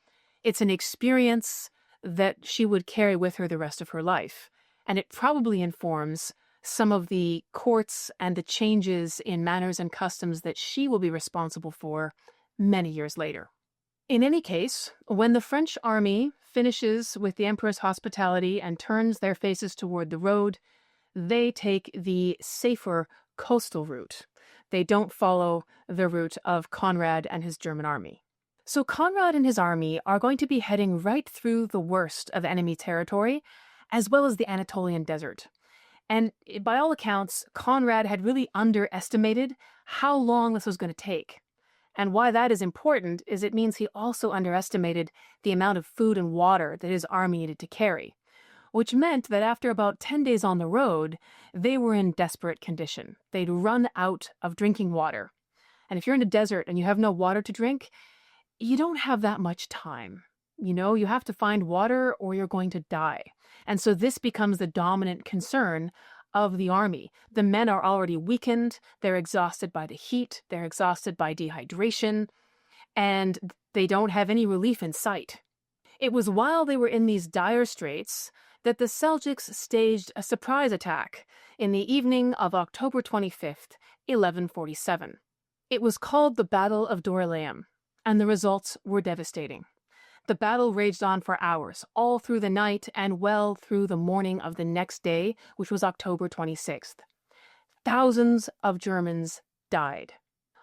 it's an experience that she would carry with her the rest of her life. And it probably informs some of the courts and the changes in manners and customs that she will be responsible for many years later. In any case, when the French army finishes with the emperor's hospitality and turns their faces toward the road, they take the safer coastal route. They don't follow the route of Conrad and his German army. So Conrad and his army are going to be heading right through the worst of enemy territory, as well as the Anatolian desert. And by all accounts, Conrad had really underestimated how long this was going to take. And why that is important is it means he also underestimated the amount of food and water that his army needed to carry, which meant that after about 10 days on the road, they were in desperate condition. They'd run out of drinking water. And if you're in a desert and you have no water to drink, you don't have that much time. You have to find water or you're going to die. And so this becomes the dominant concern of the army. The men are already weakened, they're exhausted by the heat, they're exhausted by dehydration, and they don't have any relief in sight. It was while they were in these dire straits that the Seljuks staged a surprise attack in the evening of October 25th, 1147. It was called the Battle of Dorylaeum, and the results were devastating. The battle raged on for hours, all through the night and well through the morning of the next day, which was October 26th. Thousands of Germans died.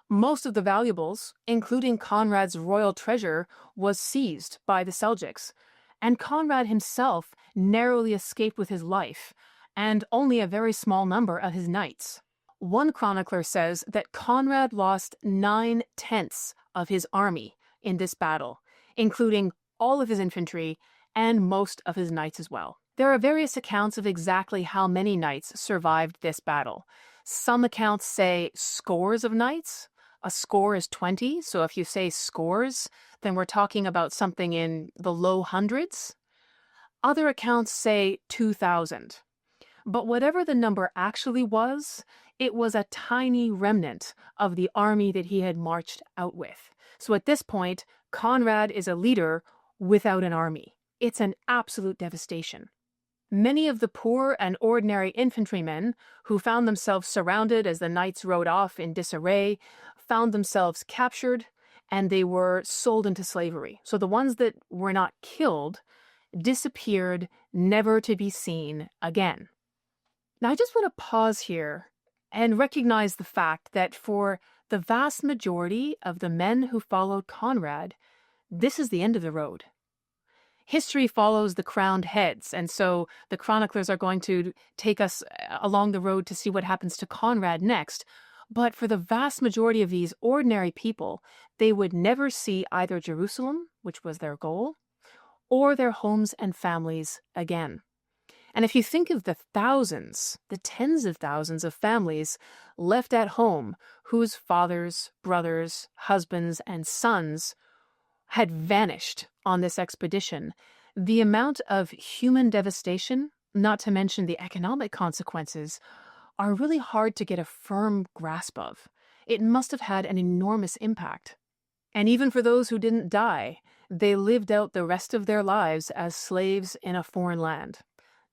Most of the valuables, including Conrad's royal treasure, was seized by the Seljuks, and Conrad himself narrowly escaped with his life, and only a very small number of his knights. One chronicler says that Conrad lost 9/10 of his army in this battle, including all of his infantry and most of his knights as well. There are various accounts of exactly how many knights survived this battle. Some accounts say scores of knights. A score is 20, so if you say scores, then we're talking about something in the low hundreds. Other accounts say 2,000. But whatever the number actually was, it was a tiny remnant of the army that he had marched out with. So at this point, Conrad is a leader without an army. It's an absolute devastation. Many of the poor and ordinary infantrymen who found themselves surrounded as the knights rode off in disarray found themselves captured, and they were sold into slavery. So the ones that were not killed disappeared, never to be seen again. Now I just want to pause here and recognize the fact that for the vast majority of the men who followed Conrad, this is the end of the road. History follows the crowned heads, and so the chroniclers are going to take us along the road to see what happens to Conrad next. But for the vast majority of these ordinary people, they would never see either Jerusalem, which was their goal, or their homes and families again. And if you think of the thousands, the tens of thousands of families left at home whose fathers, brothers, husbands, and sons had vanished on this expedition, the amount of human devastation, not to mention the economic consequences, are really hard to get a firm grasp of. It must have had an enormous impact. And even for those who didn't die, they lived out the rest of their lives as slaves in a foreign land,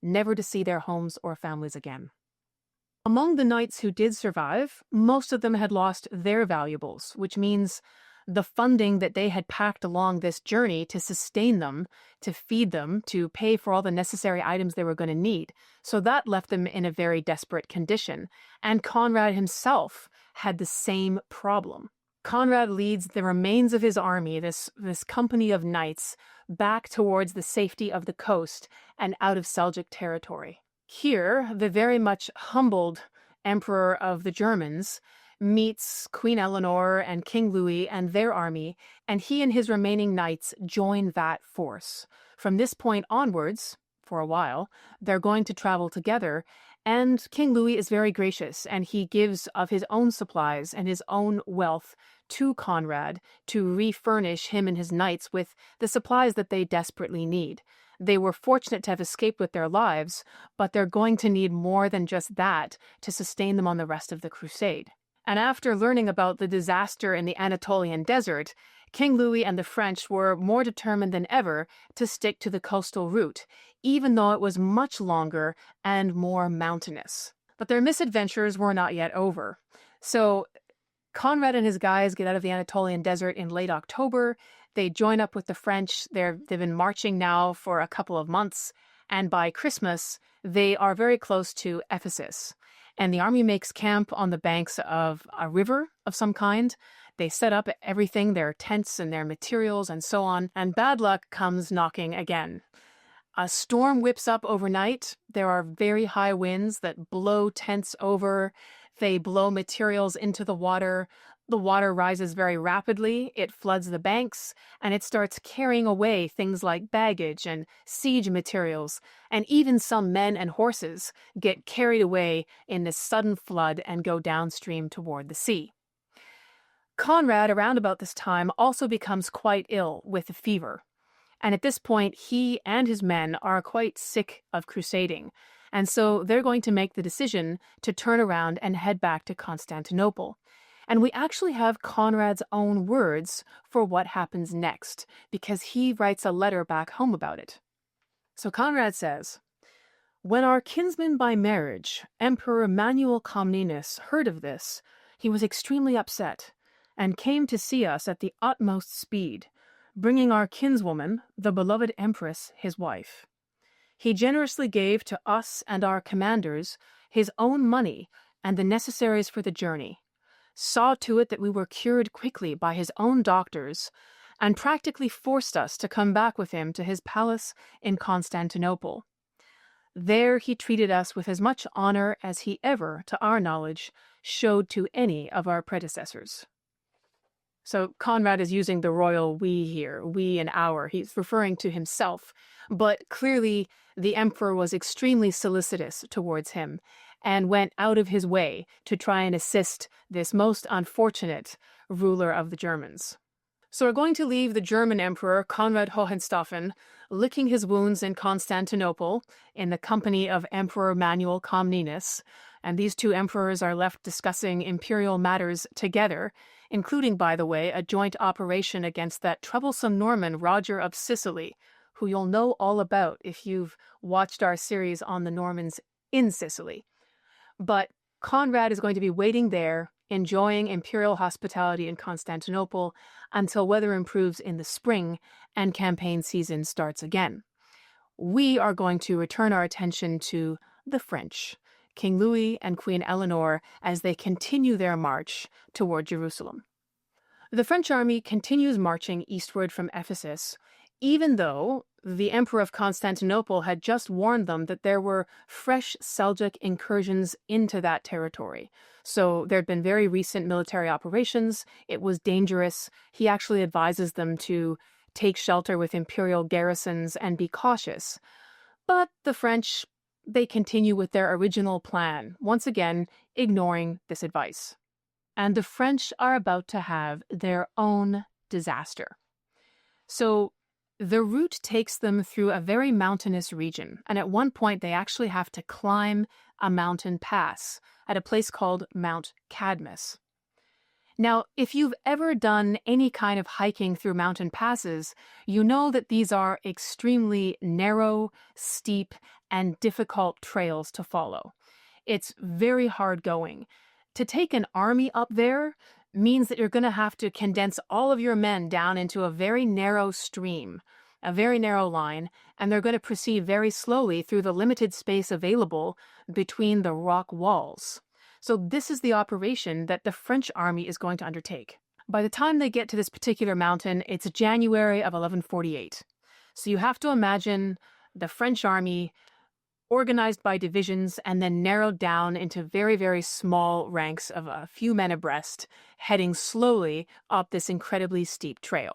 never to see their homes or families again. Among the knights who did survive, most of them had lost their valuables, which means the funding that they had packed along this journey to sustain them, to feed them, to pay for all the necessary items they were going to need. So that left them in a very desperate condition. And Conrad himself had the same problem. Conrad leads the remains of his army, this company of knights, back towards the safety of the coast and out of Seljuk territory. Here, the very much humbled Emperor of the Germans meets Queen Eleanor and King Louis and their army, and he and his remaining knights join that force. From this point onwards, for a while, they're going to travel together, and King Louis is very gracious, and he gives of his own supplies and his own wealth to Conrad to refurnish him and his knights with the supplies that they desperately need. They were fortunate to have escaped with their lives, but they're going to need more than just that to sustain them on the rest of the crusade. And after learning about the disaster in the Anatolian desert, King Louis and the French were more determined than ever to stick to the coastal route, even though it was much longer and more mountainous. But their misadventures were not yet over. So Conrad and his guys get out of the Anatolian desert in late October. They join up with the French. They've been marching now for a couple of months, and by Christmas, They are very close to Ephesus, and the army makes camp on the banks of a river of some kind. They set up everything, their tents and their materials and so on, and bad luck comes knocking again. A storm whips up overnight. There are very high winds that blow tents over. They blow materials into the water. The water rises very rapidly. It floods the banks, and it starts carrying away things like baggage and siege materials. And even some men and horses get carried away in this sudden flood and go downstream toward the sea. Conrad, around about this time, also becomes quite ill with a fever. And at this point, he and his men are quite sick of crusading. And so they're going to make the decision to turn around and head back to Constantinople. And we actually have Conrad's own words for what happens next, because he writes a letter back home about it. So Conrad says, "When our kinsman by marriage, Emperor Manuel Comnenus, heard of this, he was extremely upset, and came to see us at the utmost speed, bringing our kinswoman, the beloved empress, his wife. He generously gave to us and our commanders his own money and the necessaries for the journey, saw to it that we were cured quickly by his own doctors, and practically forced us to come back with him to his palace in Constantinople. There he treated us with as much honor as he ever, to our knowledge, showed to any of our predecessors." So Conrad is using the royal we here, we and our. He's referring to himself. But clearly the emperor was extremely solicitous towards him and went out of his way to try and assist this most unfortunate ruler of the Germans. So we're going to leave the German emperor, Conrad Hohenstaufen, licking his wounds in Constantinople in the company of Emperor Manuel Comnenus, and these two emperors are left discussing imperial matters together, including, by the way, a joint operation against that troublesome Norman, Roger of Sicily, who you'll know all about if you've watched our series on the Normans in Sicily. But Conrad is going to be waiting there, enjoying imperial hospitality in Constantinople until weather improves in the spring and campaign season starts again. We are going to return our attention to the French, King Louis and Queen Eleanor, as they continue their march toward Jerusalem. The French army continues marching eastward from Ephesus, even though the Emperor of Constantinople had just warned them that there were fresh Seljuk incursions into that territory. So there had been very recent military operations. It was dangerous. He actually advises them to take shelter with imperial garrisons and be cautious. But the French, they continue with their original plan, once again ignoring this advice. And the French are about to have their own disaster. So the route takes them through a very mountainous region, and at one point they actually have to climb a mountain pass at a place called Mount Cadmus. Now, if you've ever done any kind of hiking through mountain passes, you know that these are extremely narrow, steep, and difficult trails to follow. It's very hard going. To take an army up there means that you're going to have to condense all of your men down into a very narrow stream, a very narrow line, and they're going to proceed very slowly through the limited space available between the rock walls. So this is the operation that the French army is going to undertake. By the time they get to this particular mountain, it's January of 1148. So you have to imagine the French army organized by divisions and then narrowed down into very, very small ranks of a few men abreast, heading slowly up this incredibly steep trail.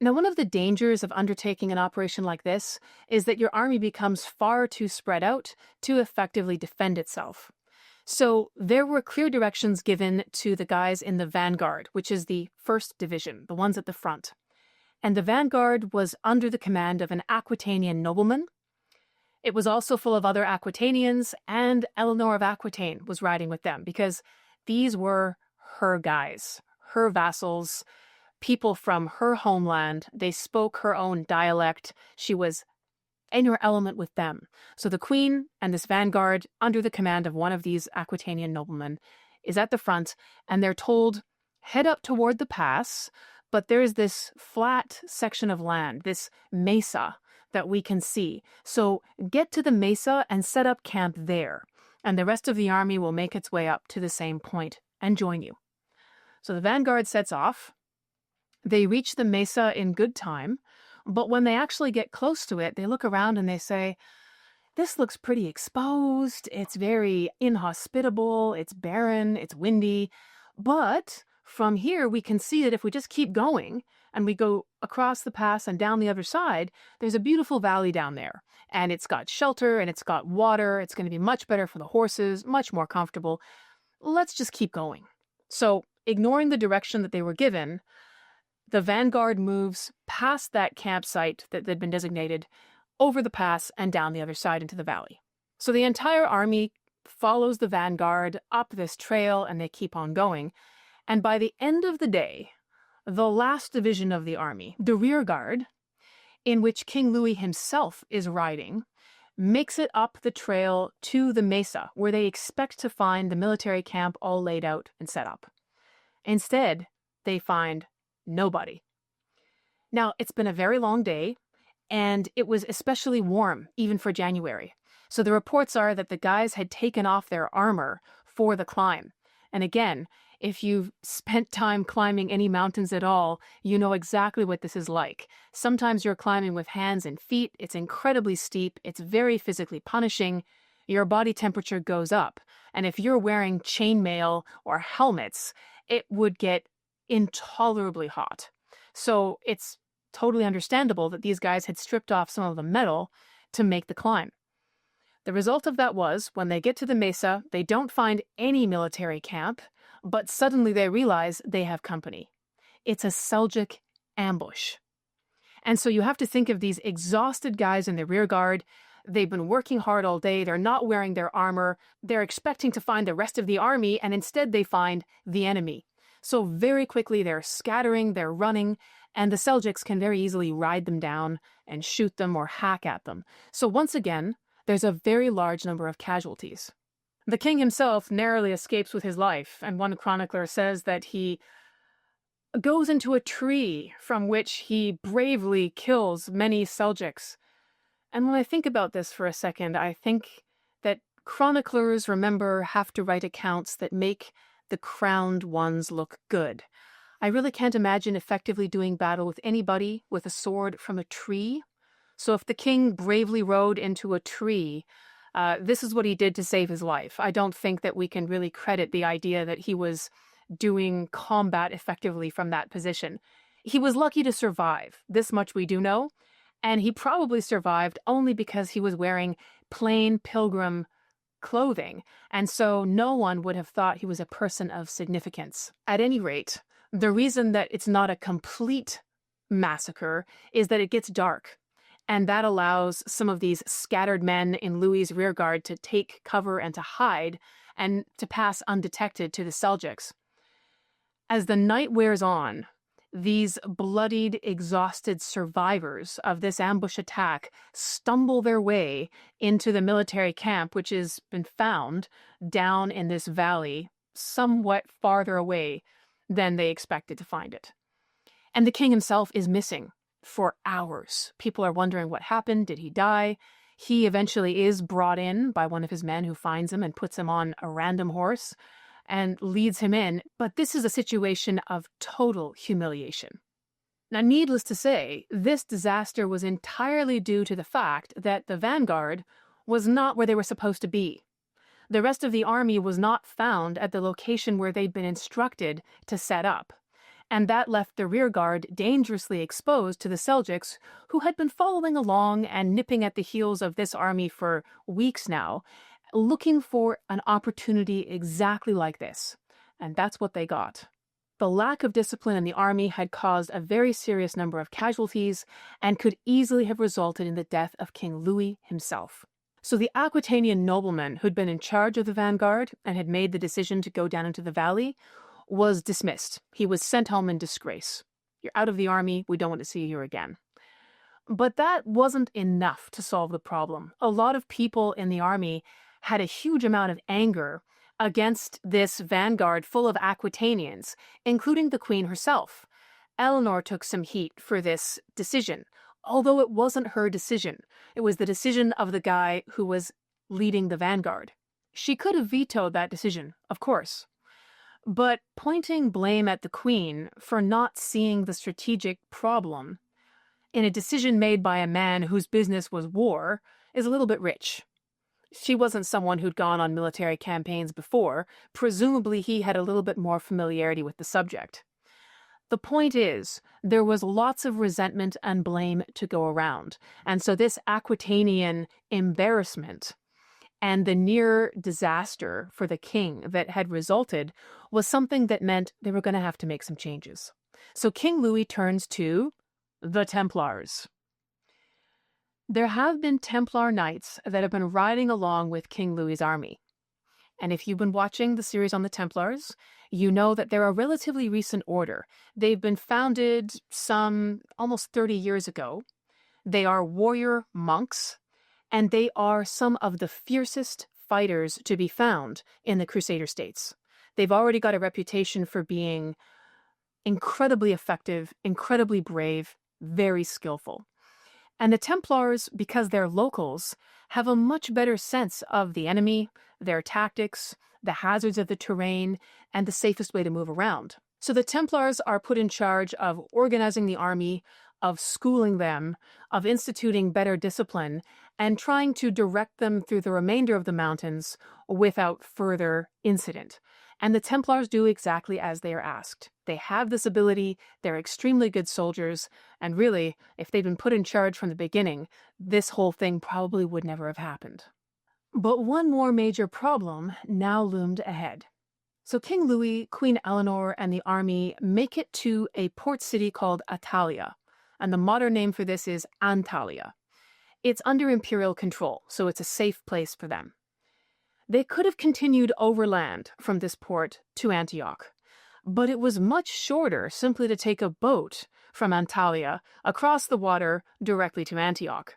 Now, one of the dangers of undertaking an operation like this is that your army becomes far too spread out to effectively defend itself. So there were clear directions given to the guys in the vanguard, which is the 1st Division, the ones at the front. And the vanguard was under the command of an Aquitanian nobleman. It was also full of other Aquitanians, and Eleanor of Aquitaine was riding with them because these were her guys, her vassals, people from her homeland. They spoke her own dialect. She was in her element with them. So the queen and this vanguard, under the command of one of these Aquitanian noblemen, is at the front, and they're told, head up toward the pass, but there's this flat section of land, this mesa, that we can see. So get to the mesa and set up camp there, and the rest of the army will make its way up to the same point and join you. So the vanguard sets off. They reach the mesa in good time, but when they actually get close to it, they look around and they say, this looks pretty exposed, it's very inhospitable, it's barren, it's windy, but from here we can see that if we just keep going and we go across the pass and down the other side, there's a beautiful valley down there, and it's got shelter and it's got water. It's going to be much better for the horses, much more comfortable. Let's just keep going. So, ignoring the direction that they were given, the vanguard moves past that campsite that had been designated, over the pass and down the other side into the valley. So the entire army follows the vanguard up this trail, and they keep on going. And by the end of the day, the last division of the army, the rear guard, in which King Louis himself is riding, makes it up the trail to the mesa, where they expect to find the military camp all laid out and set up. Instead, they find nobody. Now, it's been a very long day, and it was especially warm, even for January. So the reports are that the guys had taken off their armor for the climb. And again, if you've spent time climbing any mountains at all, you know exactly what this is like. Sometimes you're climbing with hands and feet. It's incredibly steep. It's very physically punishing. Your body temperature goes up. And if you're wearing chainmail or helmets, it would get intolerably hot. So it's totally understandable that these guys had stripped off some of the metal to make the climb. The result of that was, when they get to the mesa, they don't find any military camp, but suddenly they realize they have company. It's a Seljuk ambush. And so you have to think of these exhausted guys in the rear guard. They've been working hard all day. They're not wearing their armor. They're expecting to find the rest of the army, and instead they find the enemy. So very quickly they're scattering, they're running, and the Seljuks can very easily ride them down and shoot them or hack at them. So once again, there's a very large number of casualties. The king himself narrowly escapes with his life, and one chronicler says that he goes into a tree from which he bravely kills many Seljuks. And when I think about this for a second, I think that chroniclers, remember, have to write accounts that make the crowned ones look good. I really can't imagine effectively doing battle with anybody with a sword from a tree. So if the king bravely rode into a tree, this is what he did to save his life. I don't think that we can really credit the idea that he was doing combat effectively from that position. He was lucky to survive. This much we do know. And he probably survived only because he was wearing plain pilgrim clothing. And so no one would have thought he was a person of significance. At any rate, the reason that it's not a complete massacre is that it gets dark. And that allows some of these scattered men in Louis's rearguard to take cover and to hide and to pass undetected to the Seljuks. As the night wears on, these bloodied, exhausted survivors of this ambush attack stumble their way into the military camp, which has been found down in this valley, somewhat farther away than they expected to find it. And the king himself is missing for hours. People are wondering what happened. Did he die? He eventually is brought in by one of his men, who finds him and puts him on a random horse and leads him in. But this is a situation of total humiliation. Now, needless to say, this disaster was entirely due to the fact that the vanguard was not where they were supposed to be. The rest of the army was not found at the location where they'd been instructed to set up. And that left the rearguard dangerously exposed to the Seljuks, who had been following along and nipping at the heels of this army for weeks now, looking for an opportunity exactly like this. And that's what they got. The lack of discipline in the army had caused a very serious number of casualties and could easily have resulted in the death of King Louis himself. So the Aquitanian nobleman who'd been in charge of the vanguard and had made the decision to go down into the valley was dismissed. He was sent home in disgrace. You're out of the army. We don't want to see you here again. But that wasn't enough to solve the problem. A lot of people in the army had a huge amount of anger against this vanguard full of Aquitanians, including the queen herself. Eleanor took some heat for this decision. although it wasn't her decision. It was the decision of the guy who was leading the vanguard. She could have vetoed that decision, of course. But pointing blame at the queen for not seeing the strategic problem in a decision made by a man whose business was war is a little bit rich. She wasn't someone who'd gone on military campaigns before. Presumably he had a little bit more familiarity with the subject. The point is, there was lots of resentment and blame to go around. And so this Aquitanian embarrassment and the near disaster for the king that had resulted was something that meant they were going to have to make some changes. So King Louis turns to the Templars. There have been Templar knights that have been riding along with King Louis's army. And if you've been watching the series on the Templars, you know that they're a relatively recent order. They've been founded some almost 30 years ago. They are warrior monks, and they are some of the fiercest fighters to be found in the Crusader states. They've already got a reputation for being incredibly effective, incredibly brave, very skillful. And the Templars, because they're locals, have a much better sense of the enemy, their tactics, the hazards of the terrain, and the safest way to move around. So the Templars are put in charge of organizing the army, of schooling them, of instituting better discipline, and trying to direct them through the remainder of the mountains without further incident. And the Templars do exactly as they are asked. They have this ability, they're extremely good soldiers, and really, if they'd been put in charge from the beginning, this whole thing probably would never have happened. But one more major problem now loomed ahead. So King Louis, Queen Eleanor, and the army make it to a port city called Attalia, and the modern name for this is Antalya. It's under imperial control, so it's a safe place for them. They could have continued overland from this port to Antioch, but it was much shorter simply to take a boat from Antalya across the water directly to Antioch.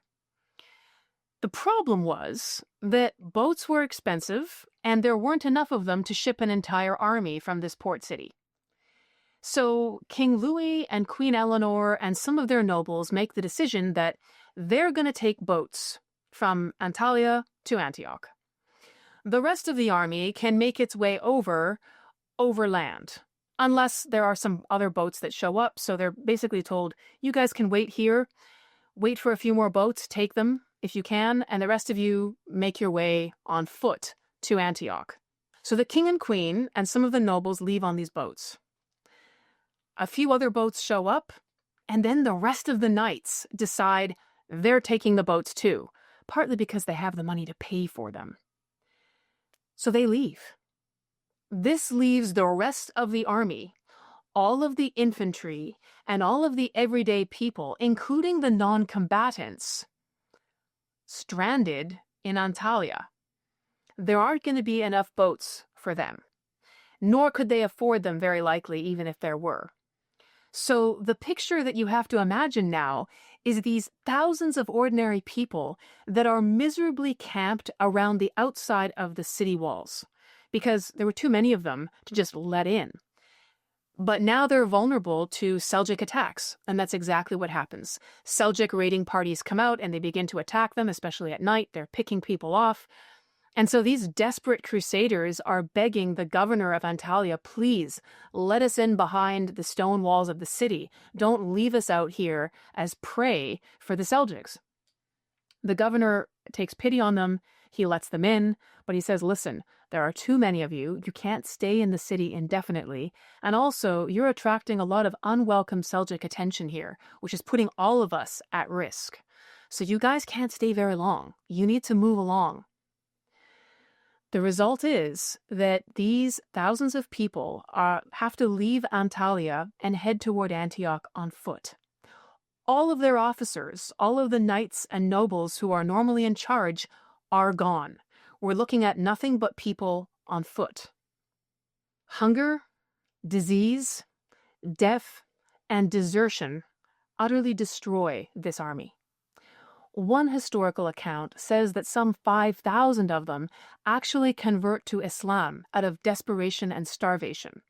The problem was that boats were expensive, and there weren't enough of them to ship an entire army from this port city. So King Louis and Queen Eleanor and some of their nobles make the decision that they're going to take boats from Antalya to Antioch. The rest of the army can make its way overland, unless there are some other boats that show up. So they're basically told, you guys can wait here, wait for a few more boats, take them if you can, and the rest of you make your way on foot to Antioch. So the king and queen and some of the nobles leave on these boats. A few other boats show up, and then the rest of the knights decide they're taking the boats too, partly because they have the money to pay for them. So they leave. This leaves the rest of the army, all of the infantry, and all of the everyday people, including the non-combatants, stranded in Antalya. There aren't going to be enough boats for them, nor could they afford them very likely, even if there were. So the picture that you have to imagine now is these thousands of ordinary people that are miserably camped around the outside of the city walls, because there were too many of them to just let in. But now they're vulnerable to Seljuk attacks, and that's exactly what happens. Seljuk raiding parties come out and they begin to attack them, especially at night. They're picking people off. And so these desperate crusaders are begging the governor of Antalya, please, let us in behind the stone walls of the city. Don't leave us out here as prey for the Seljuks. The governor takes pity on them. He lets them in, but he says, listen, there are too many of you. You can't stay in the city indefinitely. And also, you're attracting a lot of unwelcome Seljuk attention here, which is putting all of us at risk. So you guys can't stay very long. You need to move along. The result is that these thousands of people have to leave Antalya and head toward Antioch on foot. All of their officers, all of the knights and nobles who are normally in charge are gone. We're looking at nothing but people on foot. Hunger, disease, death, and desertion utterly destroy this army. One historical account says that some 5,000 of them actually convert to Islam out of desperation and starvation.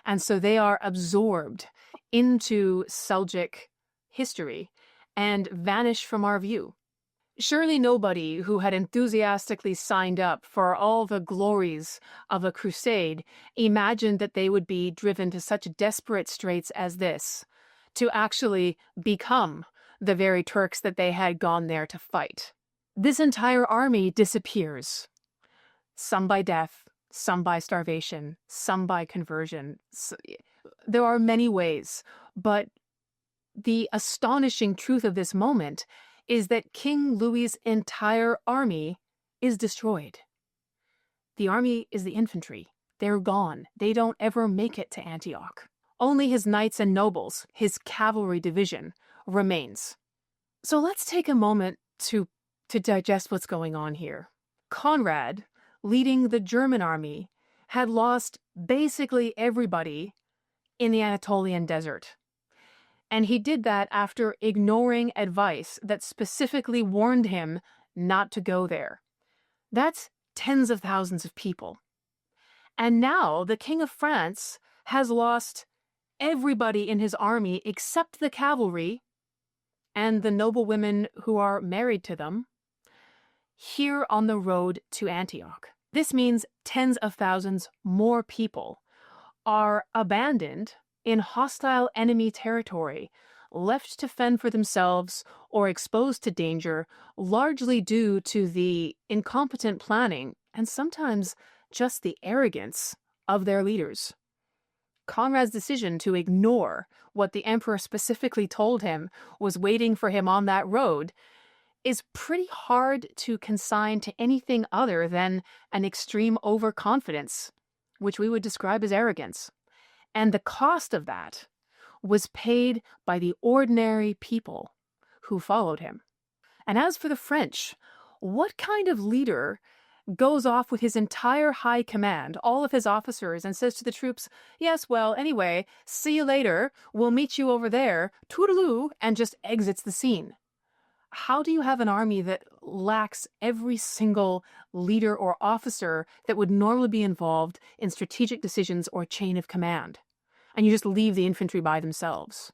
And so they are absorbed into Seljuk history and vanish from our view. Surely nobody who had enthusiastically signed up for all the glories of a crusade imagined that they would be driven to such desperate straits as this, to actually become the very Turks that they had gone there to fight. This entire army disappears, some by death, some by starvation, some by conversion. There are many ways, but the astonishing truth of this moment is that King Louis's entire army is destroyed. The army is the infantry. They're gone. They don't ever make it to Antioch. Only his knights and nobles, his cavalry division, remains. So let's take a moment to digest what's going on here. Conrad, leading the German army, had lost basically everybody in the Anatolian desert. And he did that after ignoring advice that specifically warned him not to go there. That's tens of thousands of people. And now the King of France has lost everybody in his army except the cavalry and the noblewomen who are married to them here on the road to Antioch. This means tens of thousands more people are abandoned in hostile enemy territory, left to fend for themselves or exposed to danger, largely due to the incompetent planning and sometimes just the arrogance of their leaders. Conrad's decision to ignore what the emperor specifically told him was waiting for him on that road is pretty hard to consign to anything other than an extreme overconfidence, which we would describe as arrogance. And the cost of that was paid by the ordinary people who followed him. And as for the French, what kind of leader goes off with his entire high command, all of his officers, and says to the troops, yes, well, anyway, see you later, we'll meet you over there, toodaloo, and just exits the scene? How do you have an army that lacks every single leader or officer that would normally be involved in strategic decisions or chain of command, and you just leave the infantry by themselves?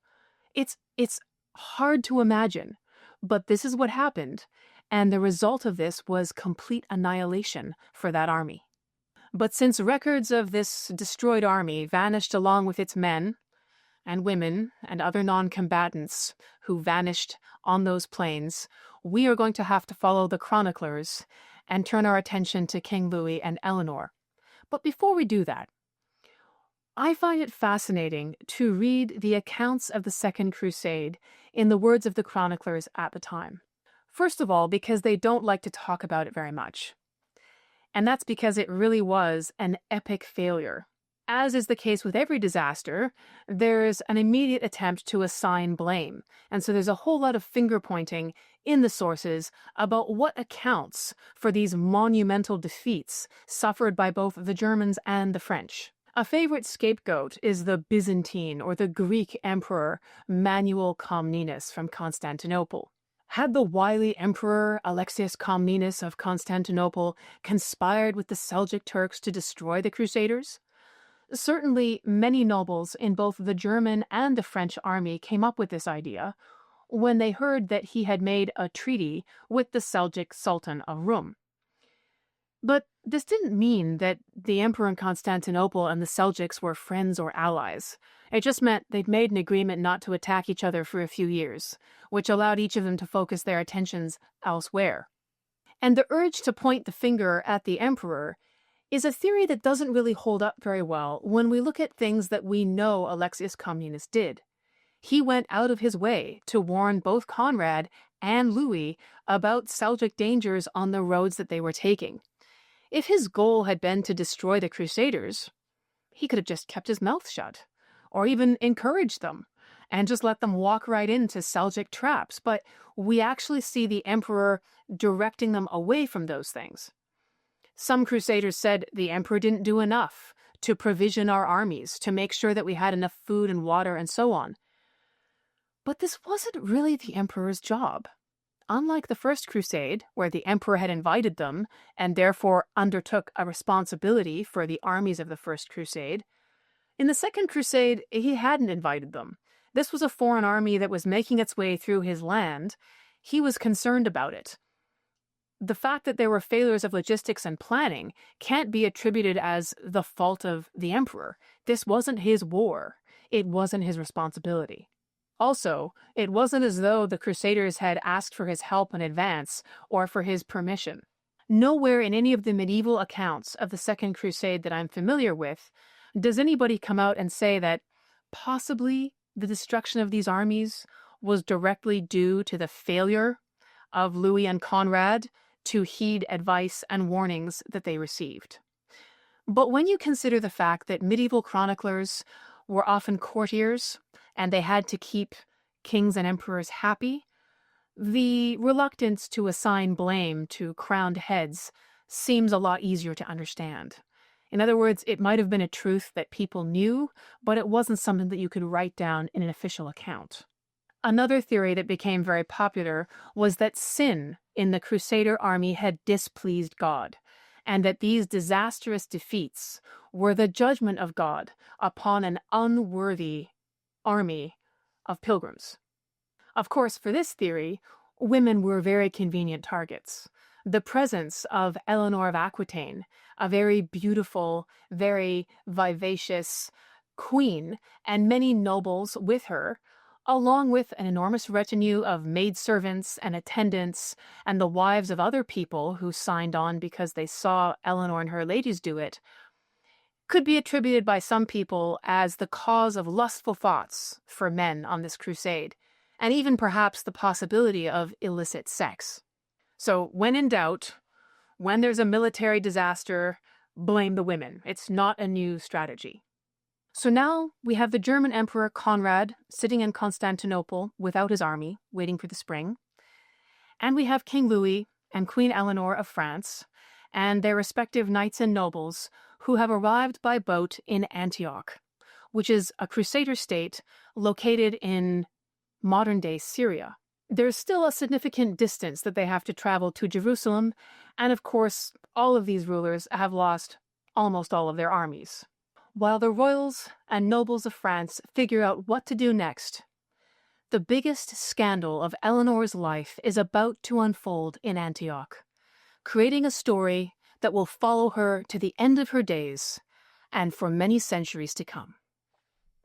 It's hard to imagine, but this is what happened, and the result of this was complete annihilation for that army. But since records of this destroyed army vanished along with its men and women and other non-combatants who vanished on those plains, we are going to have to follow the chroniclers and turn our attention to King Louis and Eleanor. But before we do that, I find it fascinating to read the accounts of the Second Crusade in the words of the chroniclers at the time. First of all, because they don't like to talk about it very much. And that's because it really was an epic failure. As is the case with every disaster, there's an immediate attempt to assign blame. And so there's a whole lot of finger-pointing in the sources about what accounts for these monumental defeats suffered by both the Germans and the French. A favorite scapegoat is the Byzantine or the Greek emperor Manuel Comnenus from Constantinople. Had the wily emperor Alexius Comnenus of Constantinople conspired with the Seljuk Turks to destroy the Crusaders? Certainly, many nobles in both the German and the French army came up with this idea when they heard that he had made a treaty with the Seljuk Sultan of Rum. But this didn't mean that the emperor in Constantinople and the Seljuks were friends or allies. It just meant they'd made an agreement not to attack each other for a few years, which allowed each of them to focus their attentions elsewhere. And the urge to point the finger at the emperor is a theory that doesn't really hold up very well when we look at things that we know Alexius Comnenus did. He went out of his way to warn both Conrad and Louis about Seljuk dangers on the roads that they were taking. If his goal had been to destroy the Crusaders, he could have just kept his mouth shut, or even encouraged them, and just let them walk right into Seljuk traps. But we actually see the emperor directing them away from those things. Some Crusaders said the emperor didn't do enough to provision our armies, to make sure that we had enough food and water and so on. But this wasn't really the emperor's job. Unlike the First Crusade, where the emperor had invited them and therefore undertook a responsibility for the armies of the First Crusade, in the Second Crusade, he hadn't invited them. This was a foreign army that was making its way through his land. He was concerned about it. The fact that there were failures of logistics and planning can't be attributed as the fault of the emperor. This wasn't his war. It wasn't his responsibility. Also, it wasn't as though the Crusaders had asked for his help in advance or for his permission. Nowhere in any of the medieval accounts of the Second Crusade that I'm familiar with does anybody come out and say that possibly the destruction of these armies was directly due to the failure of Louis and Conrad to heed advice and warnings that they received. But when you consider the fact that medieval chroniclers were often courtiers and they had to keep kings and emperors happy, the reluctance to assign blame to crowned heads seems a lot easier to understand. In other words, it might have been a truth that people knew, but it wasn't something that you could write down in an official account. Another theory that became very popular was that sin in the Crusader army had displeased God, and that these disastrous defeats were the judgment of God upon an unworthy army of pilgrims. Of course, for this theory, women were very convenient targets. The presence of Eleanor of Aquitaine, a very beautiful, very vivacious queen, and many nobles with her, along with an enormous retinue of maidservants and attendants and the wives of other people who signed on because they saw Eleanor and her ladies do it, could be attributed by some people as the cause of lustful thoughts for men on this crusade, and even perhaps the possibility of illicit sex. So when in doubt, when there's a military disaster, blame the women. It's not a new strategy. So now we have the German Emperor Conrad sitting in Constantinople without his army, waiting for the spring. And we have King Louis and Queen Eleanor of France and their respective knights and nobles who have arrived by boat in Antioch, which is a Crusader state located in modern-day Syria. There's still a significant distance that they have to travel to Jerusalem, and of course, all of these rulers have lost almost all of their armies. While the royals and nobles of France figure out what to do next, the biggest scandal of Eleanor's life is about to unfold in Antioch, creating a story that will follow her to the end of her days and for many centuries to come.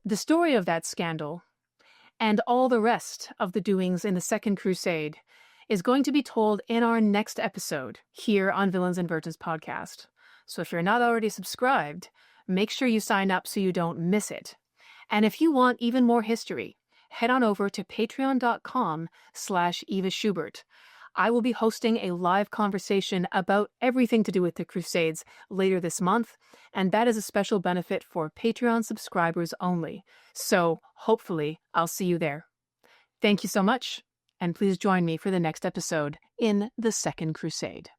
The story of that scandal and all the rest of the doings in the Second Crusade is going to be told in our next episode here on Villains and Virgins podcast. So if you're not already subscribed, make sure you sign up so you don't miss it. And if you want even more history, head on over to patreon.com/Eva Schubert. I will be hosting a live conversation about everything to do with the Crusades later this month, and that is a special benefit for Patreon subscribers only. So hopefully I'll see you there. Thank you so much, and please join me for the next episode in the Second Crusade.